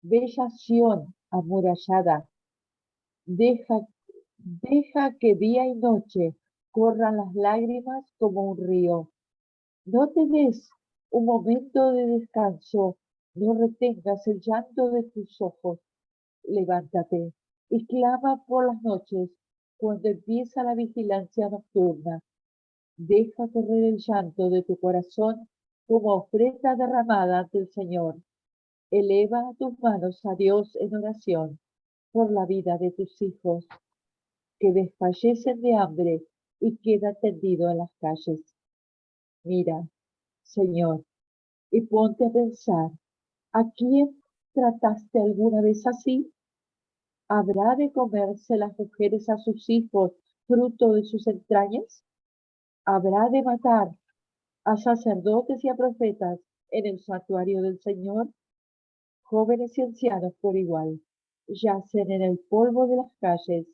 S3: Bella Sión amurallada, deja que día y noche corran las lágrimas como un río. No te des un momento de descanso, no retengas el llanto de tus ojos. Levántate y clama por las noches, cuando empieza la vigilancia nocturna. Deja correr el llanto de tu corazón como ofrenda derramada ante el Señor. Eleva tus manos a Dios en oración por la vida de tus hijos, que desfallecen de hambre y quedan tendidos en las calles. Mira, Señor, y ponte a pensar, ¿a quién trataste alguna vez así? ¿Habrá de comerse las mujeres a sus hijos fruto de sus entrañas? ¿Habrá de matar a sacerdotes y a profetas en el santuario del Señor? Jóvenes y ancianos por igual yacen en el polvo de las calles.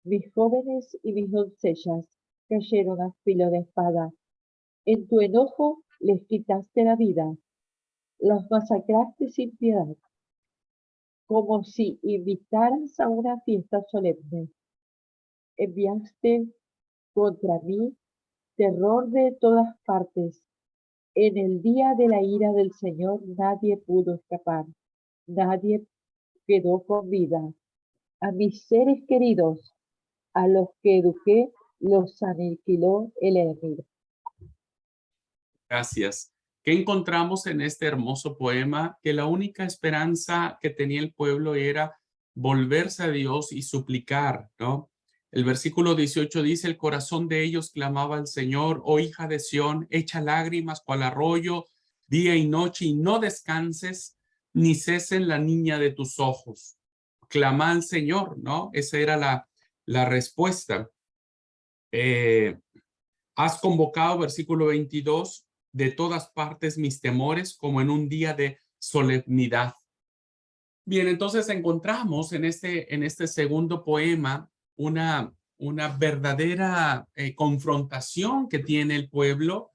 S3: Mis jóvenes y mis doncellas cayeron a filo de espada. En tu enojo les quitaste la vida, los masacraste sin piedad, como si invitaras a una fiesta solemne. Enviaste contra mí terror de todas partes. En el día de la ira del Señor nadie pudo escapar, nadie quedó con vida. A mis seres queridos, a los que eduqué, los aniquiló el enemigo.
S1: Gracias. ¿Qué encontramos en este hermoso poema? Que la única esperanza que tenía el pueblo era volverse a Dios y suplicar, ¿no? El versículo 18 dice, el corazón de ellos clamaba al Señor, oh hija de Sión, echa lágrimas cual arroyo, día y noche, y no descanses, ni cesen la niña de tus ojos. Clama al Señor, ¿no? Esa era la respuesta. Has convocado, versículo 22, de todas partes mis temores, como en un día de solemnidad. Bien, entonces encontramos en este segundo poema una verdadera confrontación que tiene el pueblo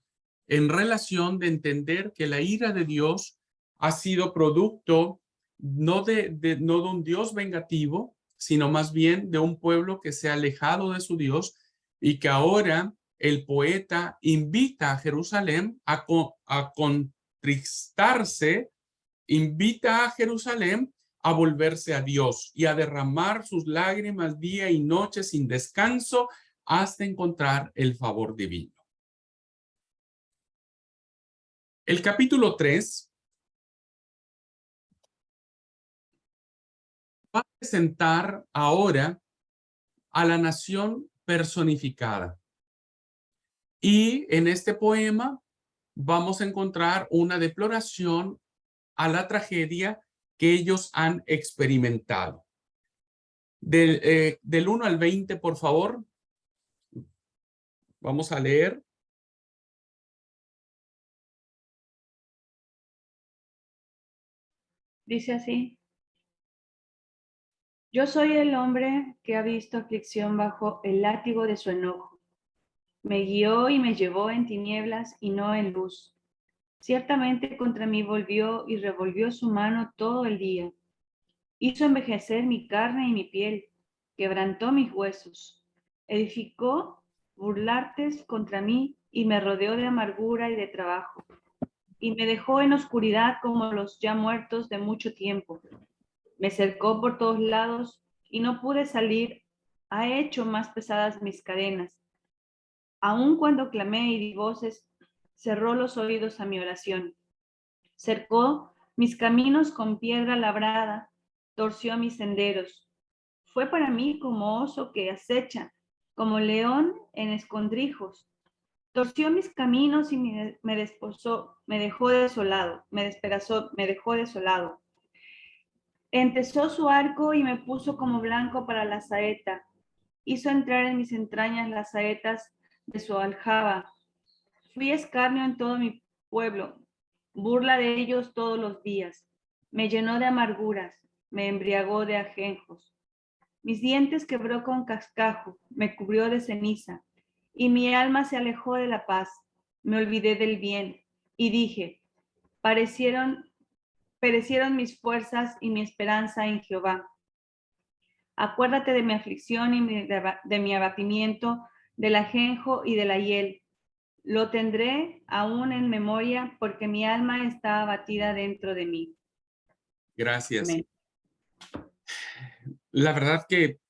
S1: en relación de entender que la ira de Dios ha sido producto no de un Dios vengativo, sino más bien de un pueblo que se ha alejado de su Dios y que ahora el poeta invita a Jerusalén a contristarse, invita a Jerusalén a volverse a Dios y a derramar sus lágrimas día y noche sin descanso hasta encontrar el favor divino. El capítulo 3 va a presentar ahora a la nación personificada. Y en este poema vamos a encontrar una deploración a la tragedia que ellos han experimentado. Del 1 al 20, por favor. Vamos a leer.
S4: Dice así: Yo soy el hombre que ha visto aflicción bajo el látigo de su enojo. Me guió y me llevó en tinieblas y no en luz. Ciertamente contra mí volvió y revolvió su mano todo el día. Hizo envejecer mi carne y mi piel, quebrantó mis huesos. Edificó burlartes contra mí y me rodeó de amargura y de trabajo. Y me dejó en oscuridad como los ya muertos de mucho tiempo. Me cercó por todos lados y no pude salir. Ha hecho más pesadas mis cadenas. Aun cuando clamé y di voces, cerró los oídos a mi oración. Cercó mis caminos con piedra labrada, torció mis senderos. Fue para mí como oso que acecha, como león en escondrijos. Torció mis caminos y me desposó, me dejó desolado, me despedazó, me dejó desolado. Entesó su arco y me puso como blanco para la saeta. Hizo entrar en mis entrañas las saetas de su aljaba. Fui escarnio en todo mi pueblo, burla de ellos todos los días. Me llenó de amarguras, me embriagó de ajenjos. Mis dientes quebró con cascajo, me cubrió de ceniza, y mi alma se alejó de la paz. Me olvidé del bien, y dije, perecieron mis fuerzas y mi esperanza en Jehová. Acuérdate de mi aflicción y de mi abatimiento, del ajenjo y de la hiel. Lo tendré aún en memoria porque mi alma está abatida dentro de mí.
S1: Gracias.
S4: Amén.
S1: la verdad que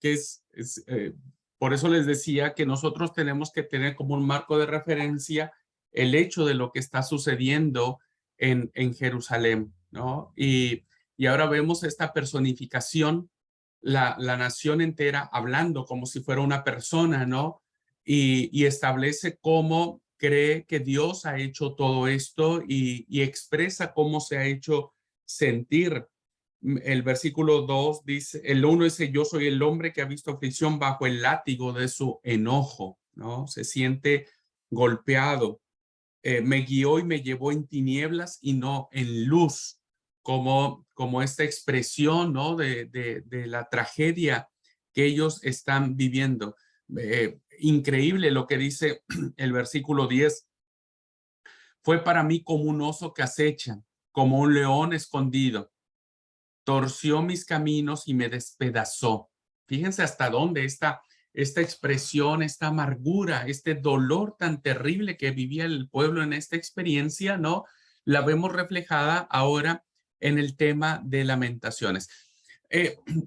S1: por eso les decía que nosotros tenemos que tener como un marco de referencia el hecho de lo que está sucediendo en Jerusalén, ¿no? Y ahora vemos esta personificación, la nación entera hablando como si fuera una persona, ¿no? Y establece cómo cree que Dios ha hecho todo esto y expresa cómo se ha hecho sentir. El versículo 2 dice, el 1 dice, yo soy el hombre que ha visto aflicción bajo el látigo de su enojo, ¿no? Se siente golpeado. Me guió y me llevó en tinieblas y no en luz, como esta expresión, ¿no? de la tragedia que ellos están viviendo. Increíble lo que dice el versículo 10. Fue para mí como un oso que acecha, como un león escondido. Torció mis caminos y me despedazó. Fíjense hasta dónde esta expresión, esta amargura, este dolor tan terrible que vivía el pueblo en esta experiencia, ¿no? La vemos reflejada ahora en el tema de Lamentaciones.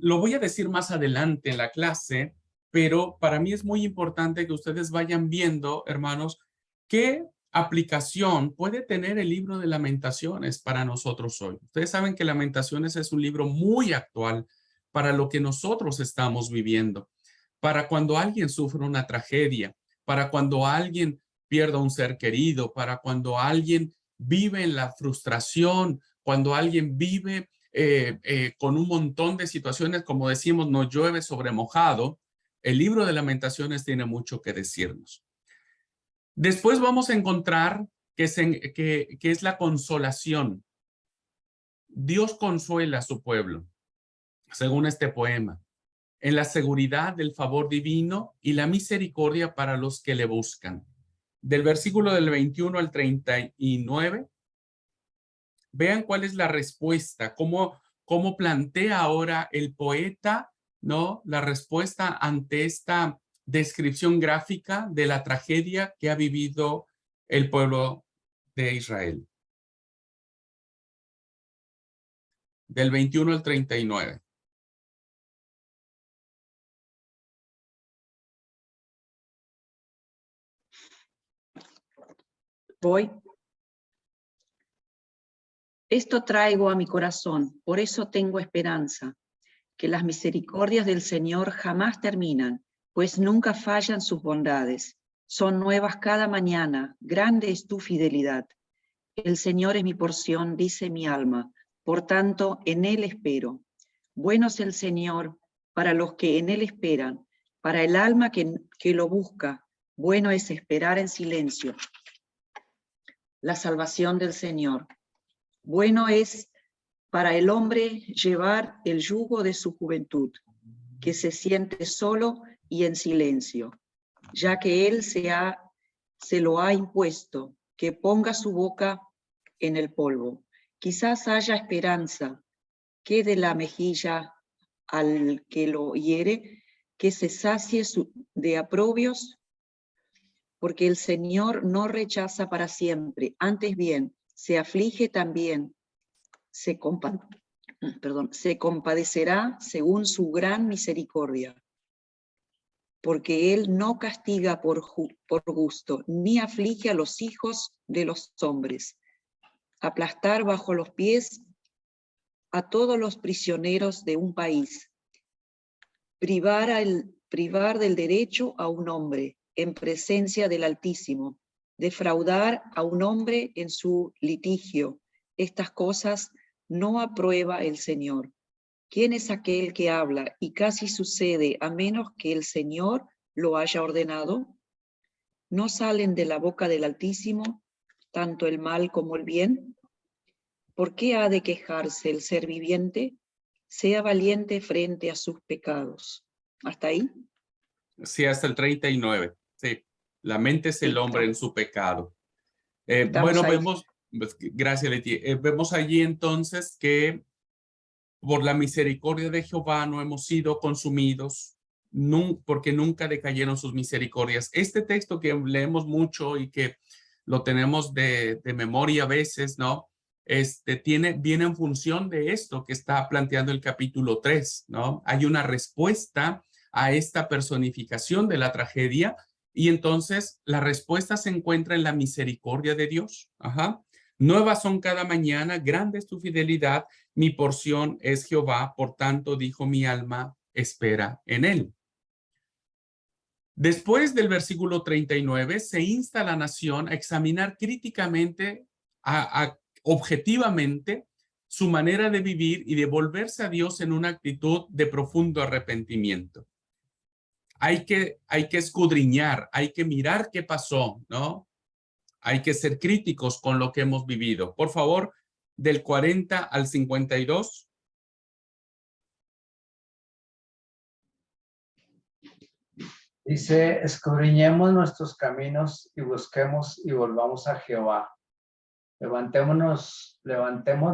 S1: Lo voy a decir más adelante en la clase, pero para mí es muy importante que ustedes vayan viendo, hermanos, qué aplicación puede tener el libro de Lamentaciones para nosotros hoy. Ustedes saben que Lamentaciones es un libro muy actual para lo que nosotros estamos viviendo, para cuando alguien sufre una tragedia, para cuando alguien pierda un ser querido, para cuando alguien vive en la frustración, cuando alguien vive con un montón de situaciones, como decimos, no llueve sobre mojado. El libro de Lamentaciones tiene mucho que decirnos. Después vamos a encontrar que es la consolación. Dios consuela a su pueblo, según este poema, en la seguridad del favor divino y la misericordia para los que le buscan. Del versículo del 21 al 39, vean cuál es la respuesta, cómo plantea ahora el poeta, ¿no? La respuesta ante esta descripción gráfica de la tragedia que ha vivido el pueblo de Israel. Del 21 al 39.
S2: Voy. Esto traigo a mi corazón, por eso tengo esperanza, que las misericordias del Señor jamás terminan, pues nunca fallan sus bondades. Son nuevas cada mañana, grande es tu fidelidad. El Señor es mi porción, dice mi alma, por tanto en Él espero. Bueno es el Señor para los que en Él esperan, para el alma que lo busca. Bueno es esperar en silencio la salvación del Señor. Bueno es para el hombre llevar el yugo de su juventud, que se siente solo y en silencio, ya que Él se lo ha impuesto, que ponga su boca en el polvo. Quizás haya esperanza, que de la mejilla al que lo hiere, que se sacie de aprobios, porque el Señor no rechaza para siempre, antes bien, se aflige también, se compadecerá según su gran misericordia, porque Él no castiga por gusto, ni aflige a los hijos de los hombres. Aplastar bajo los pies a todos los prisioneros de un país, privar del derecho a un hombre en presencia del Altísimo, defraudar a un hombre en su litigio. Estas cosas no aprueba el Señor. ¿Quién es aquel que habla y casi sucede a menos que el Señor lo haya ordenado? ¿No salen de la boca del Altísimo tanto el mal como el bien? ¿Por qué ha de quejarse el ser viviente? Sea valiente frente a sus pecados. ¿Hasta ahí?
S1: Sí, hasta el 39. Sí, laméntese el hombre en su pecado. Bueno,
S2: ahí.
S1: vemos, gracias Leti, vemos allí entonces que por la misericordia de Jehová no hemos sido consumidos, porque nunca decayeron sus misericordias. Este texto que leemos mucho y que lo tenemos de memoria a veces, ¿no? viene en función de esto que está planteando el capítulo 3, ¿no? Hay una respuesta a esta personificación de la tragedia y entonces la respuesta se encuentra en la misericordia de Dios. Ajá. Nuevas son cada mañana, grande es tu fidelidad, mi porción es Jehová, por tanto dijo mi alma, espera en él. Después del versículo 39, se insta a la nación a examinar críticamente, objetivamente, su manera de vivir y de volverse a Dios en una actitud de profundo arrepentimiento. Hay que escudriñar, hay que mirar qué pasó, ¿no? Hay que ser críticos con lo que hemos vivido. Por favor, del 40 al 52.
S6: Dice, escudriñemos nuestros caminos y busquemos y volvamos a Jehová. Levantemos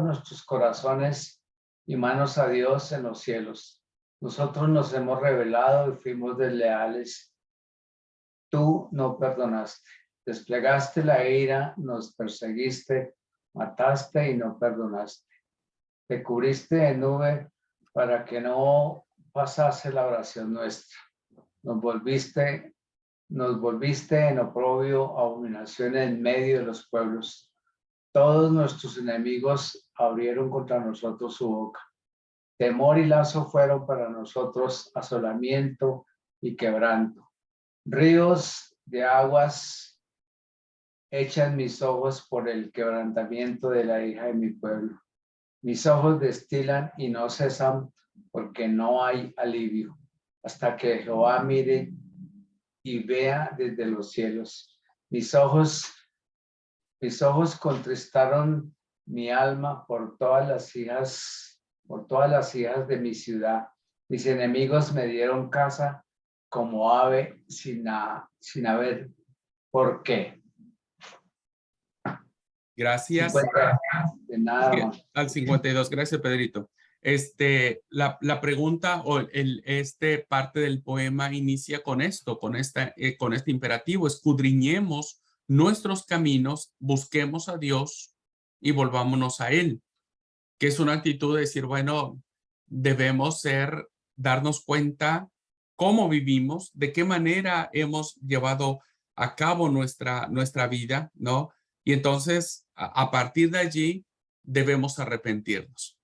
S6: nuestros corazones y manos a Dios en los cielos. Nosotros nos hemos rebelado y fuimos desleales. Tú no perdonaste. Desplegaste la ira, nos perseguiste, mataste y no perdonaste. Te cubriste de nube para que no pasase la oración nuestra. Nos volviste en oprobio, abominación en medio de los pueblos. Todos nuestros enemigos abrieron contra nosotros su boca. Temor y lazo fueron para nosotros asolamiento y quebranto. Ríos de aguas echan mis ojos por el quebrantamiento de la hija de mi pueblo. Mis ojos destilan y no cesan porque no hay alivio, hasta que Jehová mire y vea desde los cielos. Mis ojos contristaron mi alma por todas las hijas de mi ciudad. Mis enemigos me dieron caza como ave sin haber por qué.
S1: Gracias.
S6: 50, de nada más.
S1: Al 52. Gracias, Pedrito. La pregunta o parte del poema inicia con esto, con este imperativo: escudriñemos nuestros caminos, busquemos a Dios y volvámonos a Él, que es una actitud de decir, bueno, debemos darnos cuenta cómo vivimos, de qué manera hemos llevado a cabo nuestra vida, ¿no? Y entonces, a partir de allí, debemos arrepentirnos.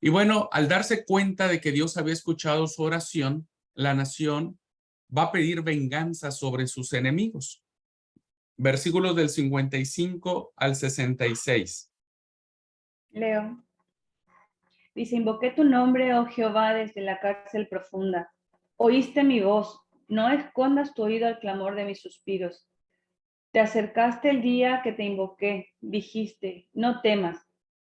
S1: Y bueno, al darse cuenta de que Dios había escuchado su oración, la nación va a pedir venganza sobre sus enemigos. Versículos del 55 al 66.
S4: Leo. Dice, invoqué tu nombre, oh Jehová, desde la cárcel profunda. Oíste mi voz, no escondas tu oído al clamor de mis suspiros. Te acercaste el día que te invoqué, dijiste, no temas.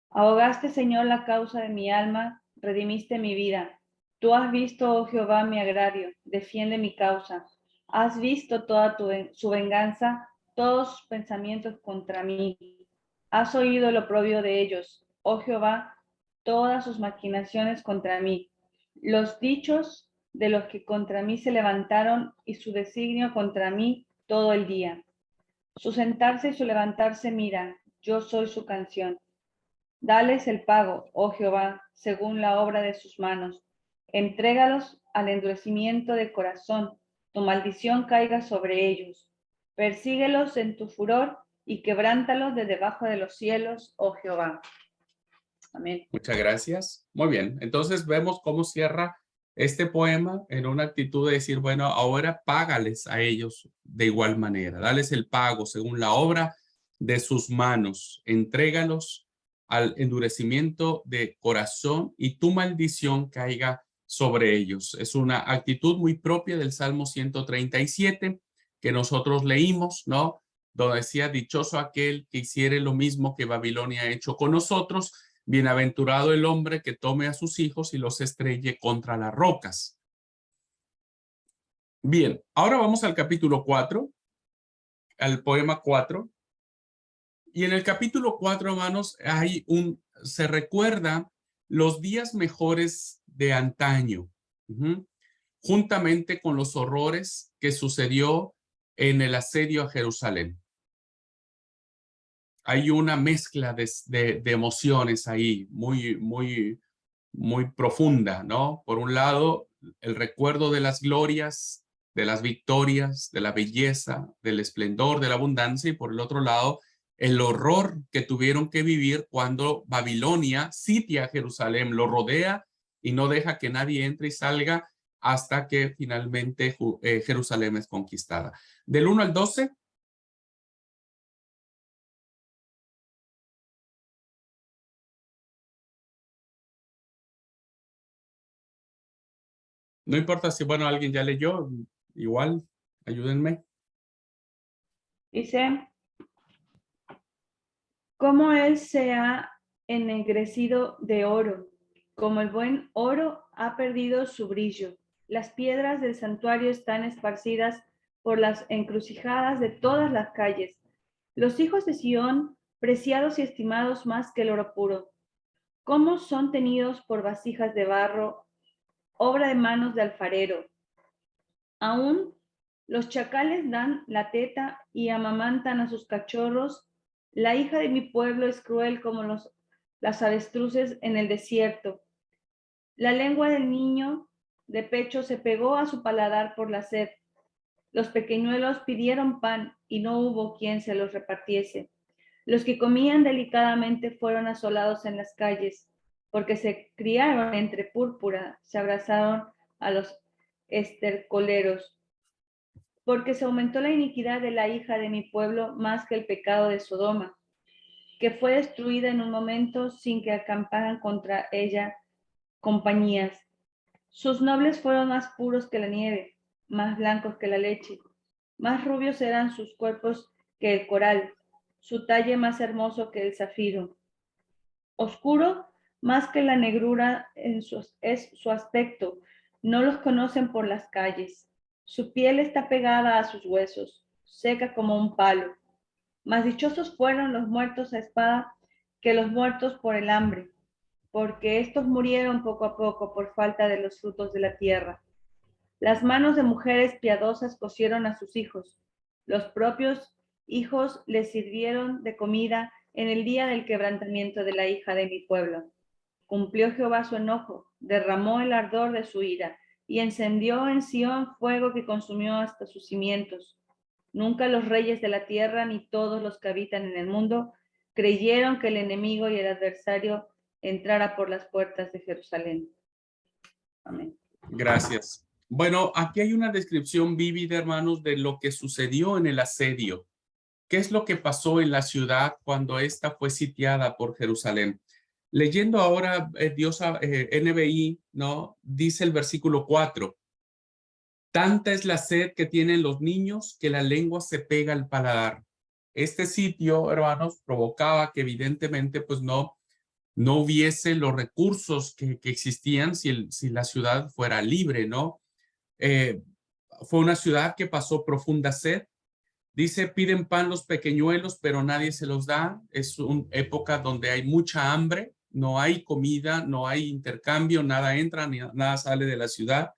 S4: Ahogaste, Señor, la causa de mi alma, redimiste mi vida. Tú has visto, oh Jehová, mi agravio, defiende mi causa. Has visto toda su venganza, todos sus pensamientos contra mí. Has oído el oprobio de ellos, oh Jehová, todas sus maquinaciones contra mí. Los dichos de los que contra mí se levantaron y su designio contra mí todo el día. Su sentarse y su levantarse mira, yo soy su canción. Dales el pago, oh Jehová, según la obra de sus manos. Entrégalos al endurecimiento de corazón, tu maldición caiga sobre ellos. Persíguelos en tu furor y quebrántalos de debajo de los cielos, oh Jehová. Amén.
S1: Muchas gracias. Muy bien. Entonces vemos cómo cierra este poema en una actitud de decir, bueno, ahora págales a ellos de igual manera. Dales el pago según la obra de sus manos. Entrégalos al endurecimiento de corazón y tu maldición caiga sobre ellos. Es una actitud muy propia del Salmo 137 que nosotros leímos, ¿no? Donde decía, dichoso aquel que hiciere lo mismo que Babilonia ha hecho con nosotros. Bienaventurado el hombre que tome a sus hijos y los estrelle contra las rocas. Bien, ahora vamos al capítulo 4, al poema 4. Y en el capítulo 4, hermanos, se recuerda los días mejores de antaño, juntamente con los horrores que sucedió en el asedio a Jerusalén. hay una mezcla de emociones ahí, muy profunda, ¿no? Por un lado, el recuerdo de las glorias, de las victorias, de la belleza, del esplendor, de la abundancia, y por el otro lado, el horror que tuvieron que vivir cuando Babilonia sitia Jerusalén, lo rodea y no deja que nadie entre y salga hasta que finalmente Jerusalén es conquistada. Del 1 al 12. No importa si, bueno, alguien ya leyó, igual, ayúdenme.
S4: Dice, como él se ha ennegrecido de oro, como el buen oro ha perdido su brillo. Las piedras del santuario están esparcidas por las encrucijadas de todas las calles. Los hijos de Sión, preciados y estimados más que el oro puro, cómo son tenidos por vasijas de barro, obra de manos de alfarero. Aún los chacales dan la teta y amamantan a sus cachorros. La hija de mi pueblo es cruel como las avestruces en el desierto. La lengua del niño de pecho se pegó a su paladar por la sed. Los pequeñuelos pidieron pan y no hubo quien se los repartiese. Los que comían delicadamente fueron asolados en las calles, porque se criaron entre púrpura, se abrazaron a los estercoleros. Porque se aumentó la iniquidad de la hija de mi pueblo más que el pecado de Sodoma, que fue destruida en un momento sin que acamparan contra ella compañías. Sus nobles fueron más puros que la nieve, más blancos que la leche, más rubios eran sus cuerpos que el coral, su talle más hermoso que el zafiro. Oscuro más que la negrura es su aspecto, no los conocen por las calles. Su piel está pegada a sus huesos, seca como un palo. Más dichosos fueron los muertos a espada que los muertos por el hambre, porque estos murieron poco a poco por falta de los frutos de la tierra. Las manos de mujeres piadosas cocieron a sus hijos. Los propios hijos les sirvieron de comida en el día del quebrantamiento de la hija de mi pueblo. Cumplió Jehová su enojo, derramó el ardor de su ira, y encendió en Sión fuego que consumió hasta sus cimientos. Nunca los reyes de la tierra, ni todos los que habitan en el mundo, creyeron que el enemigo y el adversario entrara por las puertas de Jerusalén. Amén.
S1: Gracias. Bueno, aquí hay una descripción vívida, hermanos, de lo que sucedió en el asedio. ¿Qué es lo que pasó en la ciudad cuando ésta fue sitiada por Jerusalén? Leyendo ahora NBI, ¿no? Dice el versículo 4. Tanta es la sed que tienen los niños que la lengua se pega al paladar. Este sitio, hermanos, provocaba que evidentemente pues no hubiese los recursos que existían si la ciudad fuera libre, ¿no? Fue una ciudad que pasó profunda sed. Dice, piden pan los pequeñuelos, pero nadie se los da. Es una época donde hay mucha hambre, no hay comida, no hay intercambio, nada entra, nada sale de la ciudad.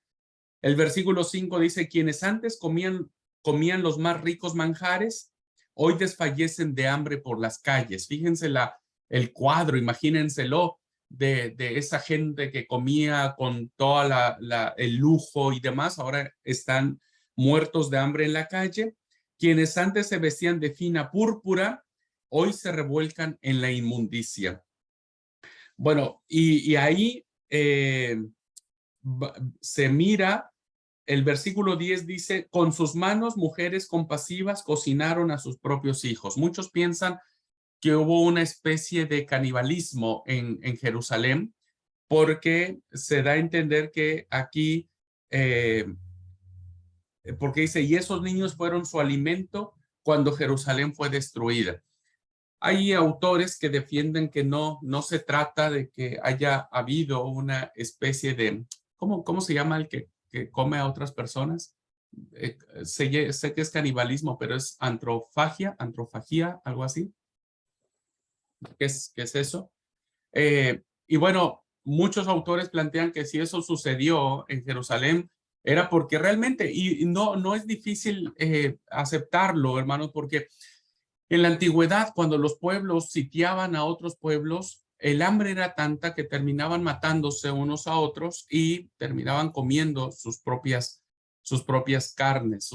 S1: El versículo 5 dice, quienes antes comían los más ricos manjares, hoy desfallecen de hambre por las calles. Fíjense el cuadro, imagínenselo, de esa gente que comía con todo el lujo y demás, ahora están muertos de hambre en la calle. Quienes antes se vestían de fina púrpura, hoy se revuelcan en la inmundicia. Bueno, y ahí se mira, el versículo 10 dice, con sus manos mujeres compasivas cocinaron a sus propios hijos. Muchos piensan que hubo una especie de canibalismo en Jerusalén, porque se da a entender que aquí, porque dice, y esos niños fueron su alimento cuando Jerusalén fue destruida. Hay autores que defienden que no se trata de que haya habido una especie de, ¿cómo se llama el que come a otras personas? Sé que es canibalismo, pero es antrofagia, algo así. ¿Qué es eso? Y bueno, muchos autores plantean que si eso sucedió en Jerusalén, era porque realmente, y no es difícil aceptarlo, hermanos, porque En la antigüedad, cuando los pueblos sitiaban a otros pueblos, el hambre era tanta que terminaban matándose unos a otros y terminaban comiendo sus propias carnes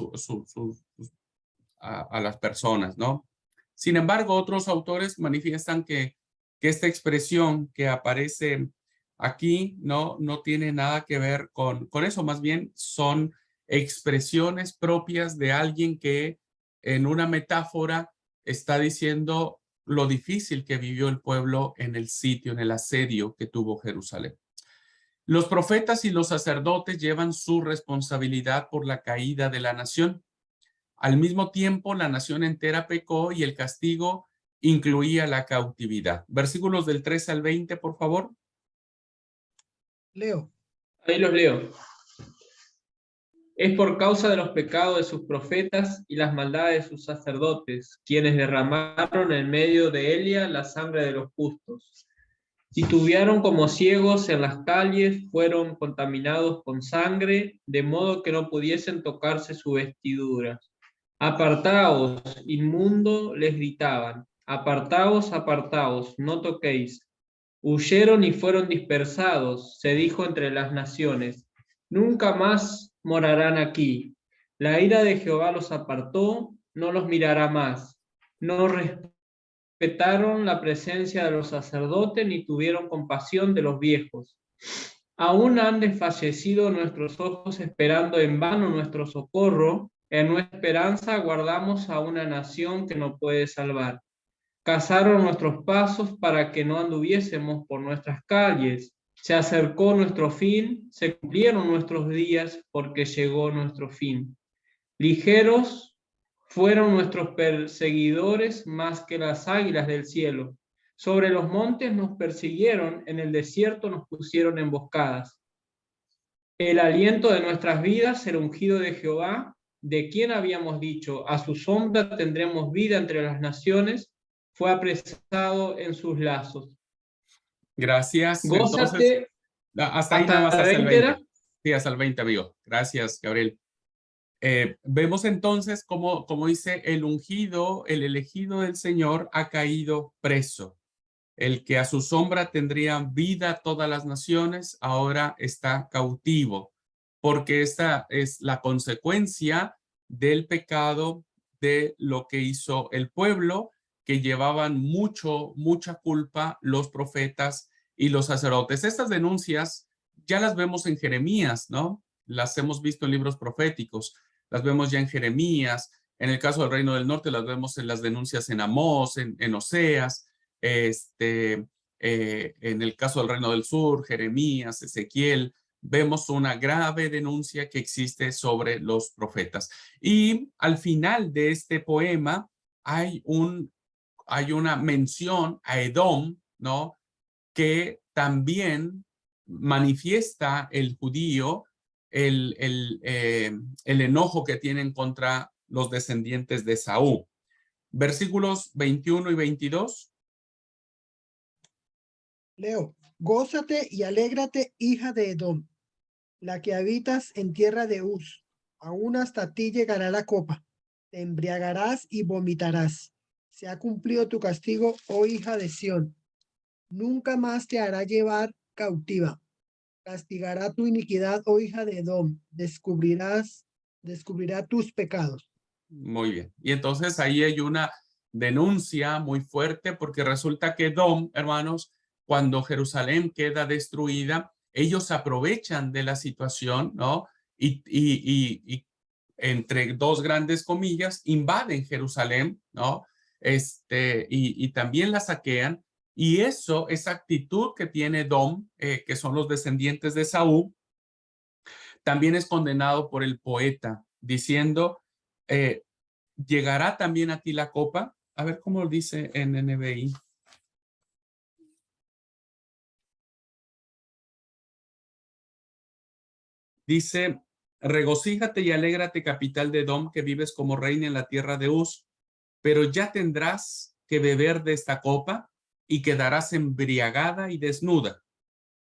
S1: a las personas, ¿no? Sin embargo, otros autores manifiestan que esta expresión que aparece aquí no tiene nada que ver con eso, más bien son expresiones propias de alguien que en una metáfora está diciendo lo difícil que vivió el pueblo en el sitio, en el asedio que tuvo Jerusalén. Los profetas y los sacerdotes llevan su responsabilidad por la caída de la nación. Al mismo tiempo, la nación entera pecó y el castigo incluía la cautividad. Versículos del 13 al 20, por favor.
S8: Leo.
S10: Ahí los leo. Es por causa de los pecados de sus profetas y las maldades de sus sacerdotes, quienes derramaron en medio de Elia la sangre de los justos. Titubearon como ciegos en las calles, fueron contaminados con sangre, de modo que no pudiesen tocarse sus vestiduras. Apartaos, inmundo, les gritaban. Apartaos, apartaos, no toquéis. Huyeron y fueron dispersados, se dijo entre las naciones. Nunca más morarán aquí. La ira de Jehová los apartó, no los mirará más. No respetaron la presencia de los sacerdotes ni tuvieron compasión de los viejos. Aún han desfallecido nuestros ojos esperando en vano nuestro socorro. En nuestra esperanza guardamos a una nación que nos puede salvar. Cazaron nuestros pasos para que no anduviésemos por nuestras calles. Se acercó nuestro fin, se cumplieron nuestros días porque llegó nuestro fin. Ligeros fueron nuestros perseguidores más que las águilas del cielo. Sobre los montes nos persiguieron, en el desierto nos pusieron emboscadas. El aliento de nuestras vidas, el ungido de Jehová, de quien habíamos dicho, a su sombra tendremos vida entre las naciones, fue apresado en sus lazos.
S1: Gracias.
S10: Gózate.
S1: Entonces, hasta ahí nada más, hasta el 20. Sí, hasta el 20, amigo. Gracias, Gabriel. Vemos entonces como dice el ungido, el elegido del Señor ha caído preso. El que a su sombra tendría vida todas las naciones, ahora está cautivo, porque esta es la consecuencia del pecado de lo que hizo el pueblo, que llevaban mucha culpa los profetas y los sacerdotes. Estas denuncias ya las vemos en Jeremías, ¿no? Las hemos visto en libros proféticos, las vemos ya en Jeremías, en el caso del Reino del Norte las vemos en las denuncias en Amós, en Oseas, en el caso del Reino del Sur, Jeremías, Ezequiel, vemos una grave denuncia que existe sobre los profetas. Y al final de este poema hay una mención a Edom, ¿no? Que también manifiesta el judío el enojo que tienen contra los descendientes de Saúl. Versículos 21 y 22.
S8: Leo. Gózate y alégrate, hija de Edom, la que habitas en tierra de Uz. Aún hasta ti llegará la copa. Te embriagarás y vomitarás. Se ha cumplido tu castigo, oh hija de Sión. Nunca más te hará llevar cautiva. Castigará tu iniquidad, oh hija de Edom. Descubrirá tus pecados.
S1: Muy bien. Y entonces ahí hay una denuncia muy fuerte, porque resulta que Edom, hermanos, cuando Jerusalén queda destruida, ellos aprovechan de la situación, ¿no? Y entre dos grandes comillas, invaden Jerusalén, ¿no? Y también la saquean. Y esa actitud que tiene Edom, que son los descendientes de Saúl, también es condenado por el poeta, diciendo, ¿llegará también a ti la copa? A ver cómo lo dice en NBI. Dice, regocíjate y alégrate, capital de Edom, que vives como reina en la tierra de Uz, pero ya tendrás que beber de esta copa y quedarás embriagada y desnuda.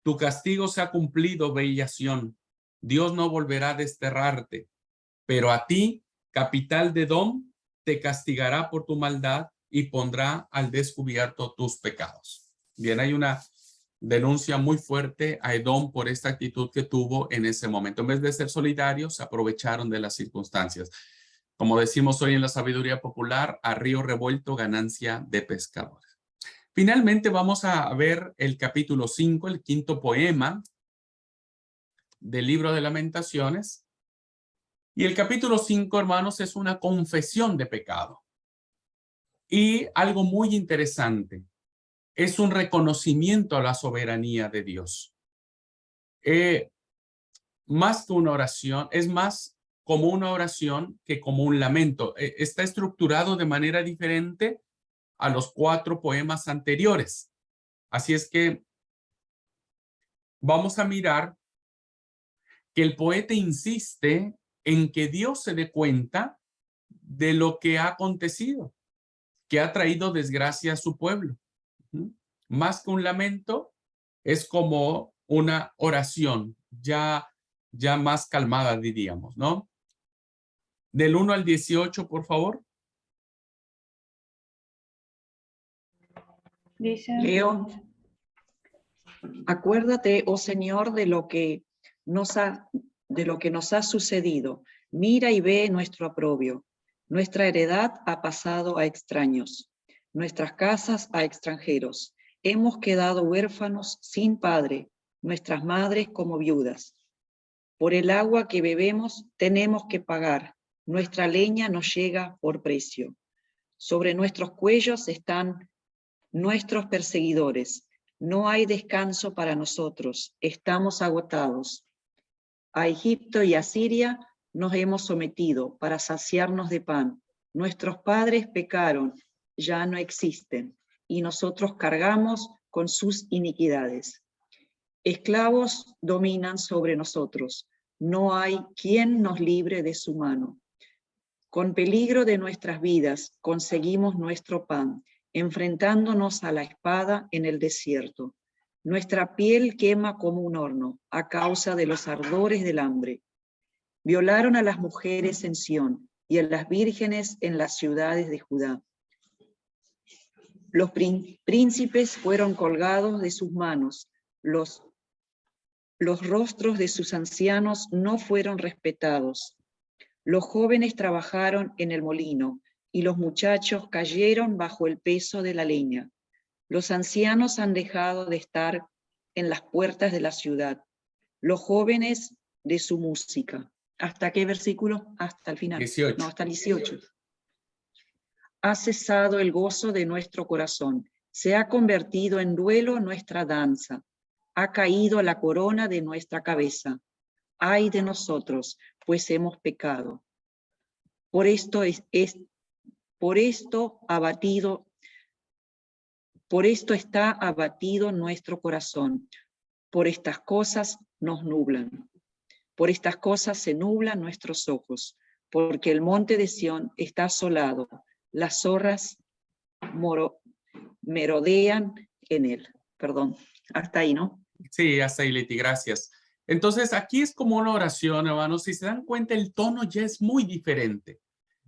S1: Tu castigo se ha cumplido, bella Sión. Dios no volverá a desterrarte, pero a ti, capital de Edom, te castigará por tu maldad y pondrá al descubierto tus pecados. Bien, hay una denuncia muy fuerte a Edom por esta actitud que tuvo en ese momento. En vez de ser solidarios, se aprovecharon de las circunstancias. Como decimos hoy en la sabiduría popular, a río revuelto, ganancia de pescadores. Finalmente vamos a ver el capítulo 5, el quinto poema del libro de Lamentaciones. Y el capítulo 5, hermanos, es una confesión de pecado. Y algo muy interesante, es un reconocimiento a la soberanía de Dios. Más que una oración, es más como una oración que como un lamento. Está estructurado de manera diferente a los 4 poemas anteriores. Así es que vamos a mirar que el poeta insiste en que Dios se dé cuenta de lo que ha acontecido, que ha traído desgracia a su pueblo. Más que un lamento, es como una oración, ya más calmada, diríamos, ¿no? Del 1 al 18, por favor.
S4: Dice,
S2: Leo, acuérdate, oh Señor, de lo que nos ha sucedido. Mira y ve nuestro oprobio. Nuestra heredad ha pasado a extraños, nuestras casas a extranjeros. Hemos quedado huérfanos sin padre, nuestras madres como viudas. Por el agua que bebemos tenemos que pagar, nuestra leña nos llega por precio. Sobre nuestros cuellos están nuestros perseguidores. No hay descanso para nosotros, estamos agotados. A Egipto y a Siria nos hemos sometido para saciarnos de pan. Nuestros padres pecaron, ya no existen, y nosotros cargamos con sus iniquidades. Esclavos dominan sobre nosotros, no hay quien nos libre de su mano. Con peligro de nuestras vidas conseguimos nuestro pan, enfrentándonos a la espada en el desierto. Nuestra piel quema como un horno a causa de los ardores del hambre. Violaron a las mujeres en Sión y a las vírgenes en las ciudades de Judá. Los príncipes fueron colgados de sus manos, los rostros de sus ancianos no fueron respetados. Los jóvenes trabajaron en el molino y los muchachos cayeron bajo el peso de la leña. Los ancianos han dejado de estar en las puertas de la ciudad. Los jóvenes de su música. ¿Hasta qué versículo? Hasta el final.
S1: 18.
S2: No, hasta el 18. Ha cesado el gozo de nuestro corazón. Se ha convertido en duelo nuestra danza. Ha caído la corona de nuestra cabeza. Ay de nosotros, pues hemos pecado. Por esto está abatido nuestro corazón. Por estas cosas nos nublan. Por estas cosas se nublan nuestros ojos, porque el monte de Sión está asolado. Las zorras merodean en él. Perdón, hasta ahí, ¿no?
S1: Sí, hasta ahí, Leti, gracias. Entonces, aquí es como una oración, hermanos. Si se dan cuenta, el tono ya es muy diferente.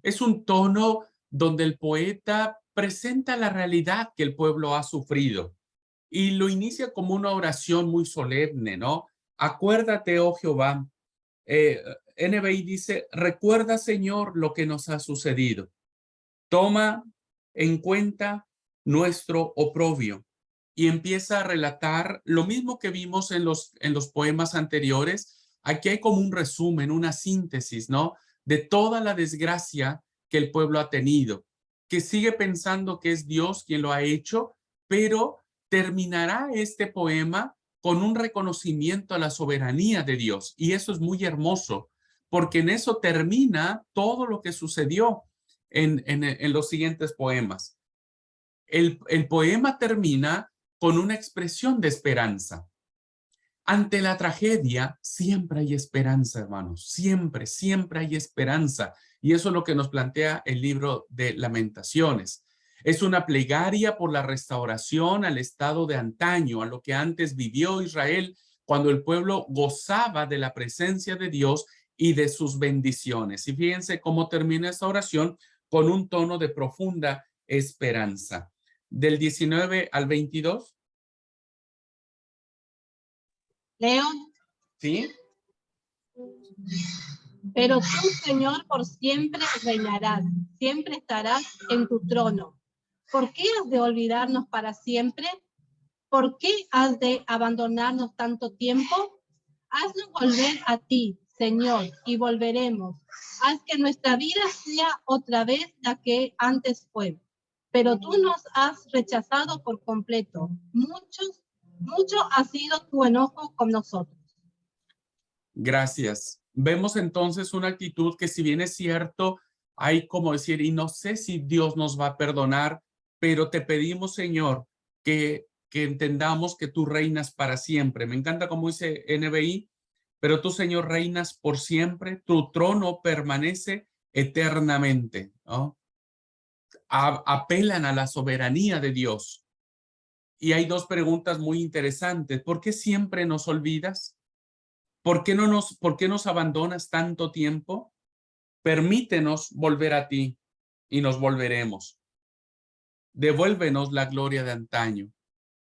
S1: Es un tono donde el poeta presenta la realidad que el pueblo ha sufrido y lo inicia como una oración muy solemne, ¿no? Acuérdate, oh Jehová. NBI dice, recuerda, Señor, lo que nos ha sucedido. Toma en cuenta nuestro oprobio. Y empieza a relatar lo mismo que vimos en los poemas anteriores. Aquí hay como un resumen, una síntesis, ¿no? De toda la desgracia que el pueblo ha tenido, que sigue pensando que es Dios quien lo ha hecho, pero terminará este poema con un reconocimiento a la soberanía de Dios. Y eso es muy hermoso, porque en eso termina todo lo que sucedió en los siguientes poemas. El poema termina con una expresión de esperanza. Ante la tragedia siempre hay esperanza, hermanos. Siempre, siempre hay esperanza. Y eso es lo que nos plantea el libro de Lamentaciones. Es una plegaria por la restauración al estado de antaño, a lo que antes vivió Israel, cuando el pueblo gozaba de la presencia de Dios y de sus bendiciones. Y fíjense cómo termina esta oración con un tono de profunda esperanza. Del 19 al 22.
S7: Leo.
S1: ¿Sí?
S7: Pero tú, Señor, por siempre reinarás, siempre estarás en tu trono. ¿Por qué has de olvidarnos para siempre? ¿Por qué has de abandonarnos tanto tiempo? Haznos volver a ti, Señor, y volveremos. Haz que nuestra vida sea otra vez la que antes fue. Pero tú nos has rechazado por completo. Mucho ha sido tu enojo con nosotros.
S1: Gracias. Vemos entonces una actitud que, si bien es cierto, hay como decir, y no sé si Dios nos va a perdonar, pero te pedimos, Señor, que entendamos que tú reinas para siempre. Me encanta como dice NBI, pero tú, Señor, reinas por siempre, tu trono permanece eternamente, ¿no? Apelan a la soberanía de Dios. Y hay dos preguntas muy interesantes. ¿Por qué siempre nos olvidas? ¿Por qué nos abandonas tanto tiempo? Permítenos volver a ti y nos volveremos. Devuélvenos la gloria de antaño.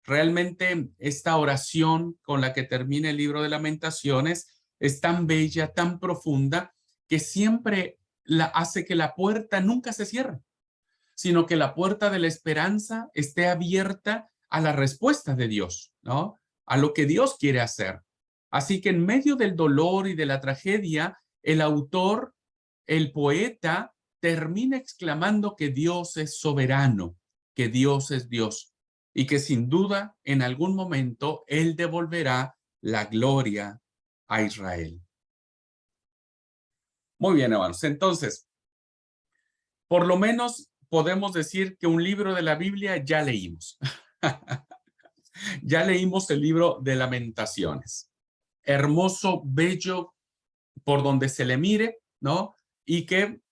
S1: Realmente esta oración con la que termina el libro de Lamentaciones es tan bella, tan profunda, que siempre hace que la puerta nunca se cierre, sino que la puerta de la esperanza esté abierta a la respuesta de Dios, ¿no? A lo que Dios quiere hacer. Así que en medio del dolor y de la tragedia, el autor, el poeta, termina exclamando que Dios es soberano, que Dios es Dios, y que sin duda en algún momento Él devolverá la gloria a Israel. Muy bien, hermanos. Entonces, por lo menos podemos decir que un libro de la Biblia ya leímos. Ya leímos el libro de Lamentaciones. Hermoso, bello, por donde se le mire, ¿no? Y que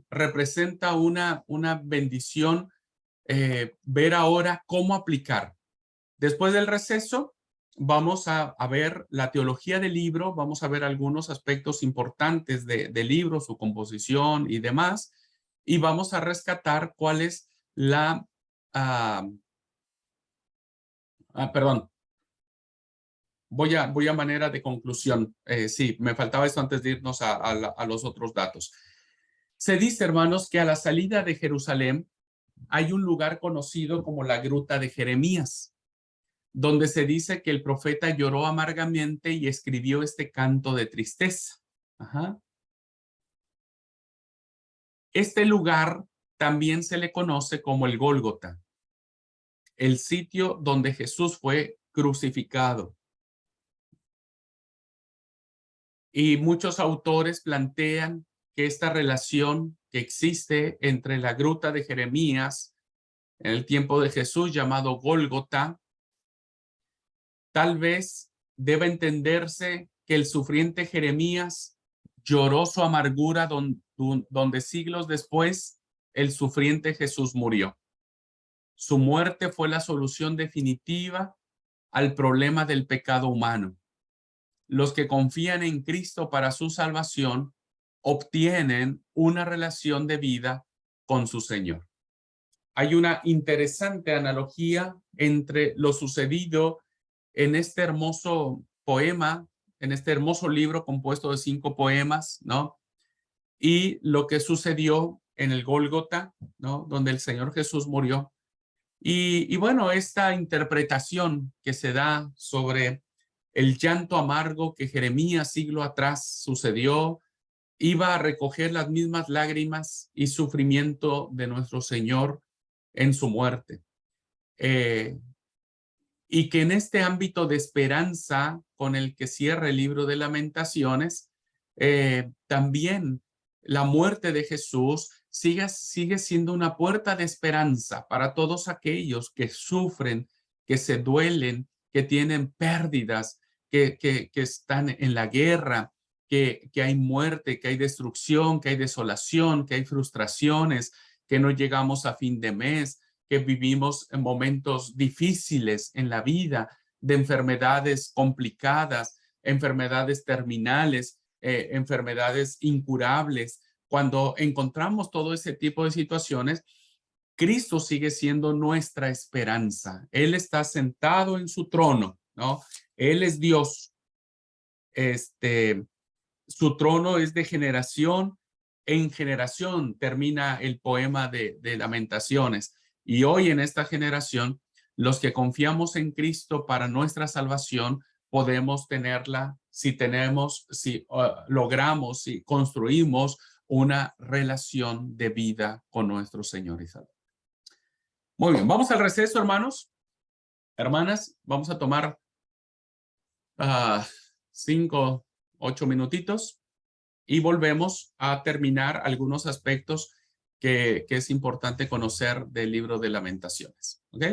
S1: representa una bendición ver ahora cómo aplicar. Después del receso, vamos a ver la teología del libro, vamos a ver algunos aspectos importantes del libro, su composición y demás, y vamos a rescatar cuál es la... perdón. Voy a manera de conclusión. Sí, me faltaba esto antes de irnos a los otros datos. Se dice, hermanos, que a la salida de Jerusalén hay un lugar conocido como la Gruta de Jeremías, donde se dice que el profeta lloró amargamente y escribió este canto de tristeza. Ajá. Este lugar también se le conoce como el Gólgota, el sitio donde Jesús fue crucificado. Y muchos autores plantean que esta relación que existe entre la Gruta de Jeremías en el tiempo de Jesús, llamado Gólgota, tal vez deba entenderse que el sufriente Jeremías lloró su amargura donde siglos después el sufriente Jesús murió. Su muerte fue la solución definitiva al problema del pecado humano. Los que confían en Cristo para su salvación obtienen una relación de vida con su Señor. Hay una interesante analogía entre lo sucedido en este hermoso poema, en este hermoso libro compuesto de 5 poemas, ¿no? Y lo que sucedió en el Gólgota, ¿no? Donde el Señor Jesús murió. Y bueno, esta interpretación que se da sobre el llanto amargo que Jeremías siglo atrás sucedió, iba a recoger las mismas lágrimas y sufrimiento de nuestro Señor en su muerte. Y que en este ámbito de esperanza con el que cierra el libro de Lamentaciones, también la muerte de Jesús sigue siendo una puerta de esperanza para todos aquellos que sufren, que se duelen, que tienen pérdidas, que están en la guerra, que hay muerte, que hay destrucción, que hay desolación, que hay frustraciones, que no llegamos a fin de mes, que vivimos en momentos difíciles en la vida, de enfermedades complicadas, enfermedades terminales, enfermedades incurables, cuando encontramos todo ese tipo de situaciones, Cristo sigue siendo nuestra esperanza. Él está sentado en su trono, ¿no? Él es Dios. Su trono es de generación en generación, termina el poema de Lamentaciones. Y hoy en esta generación, los que confiamos en Cristo para nuestra salvación, podemos tenerla si logramos, si construimos una relación de vida con nuestro Señor y Salvador. Muy bien, vamos al receso, hermanos. Hermanas, vamos a tomar 5, 8 minutitos y volvemos a terminar algunos aspectos que es importante conocer del libro de Lamentaciones. ¿Ok?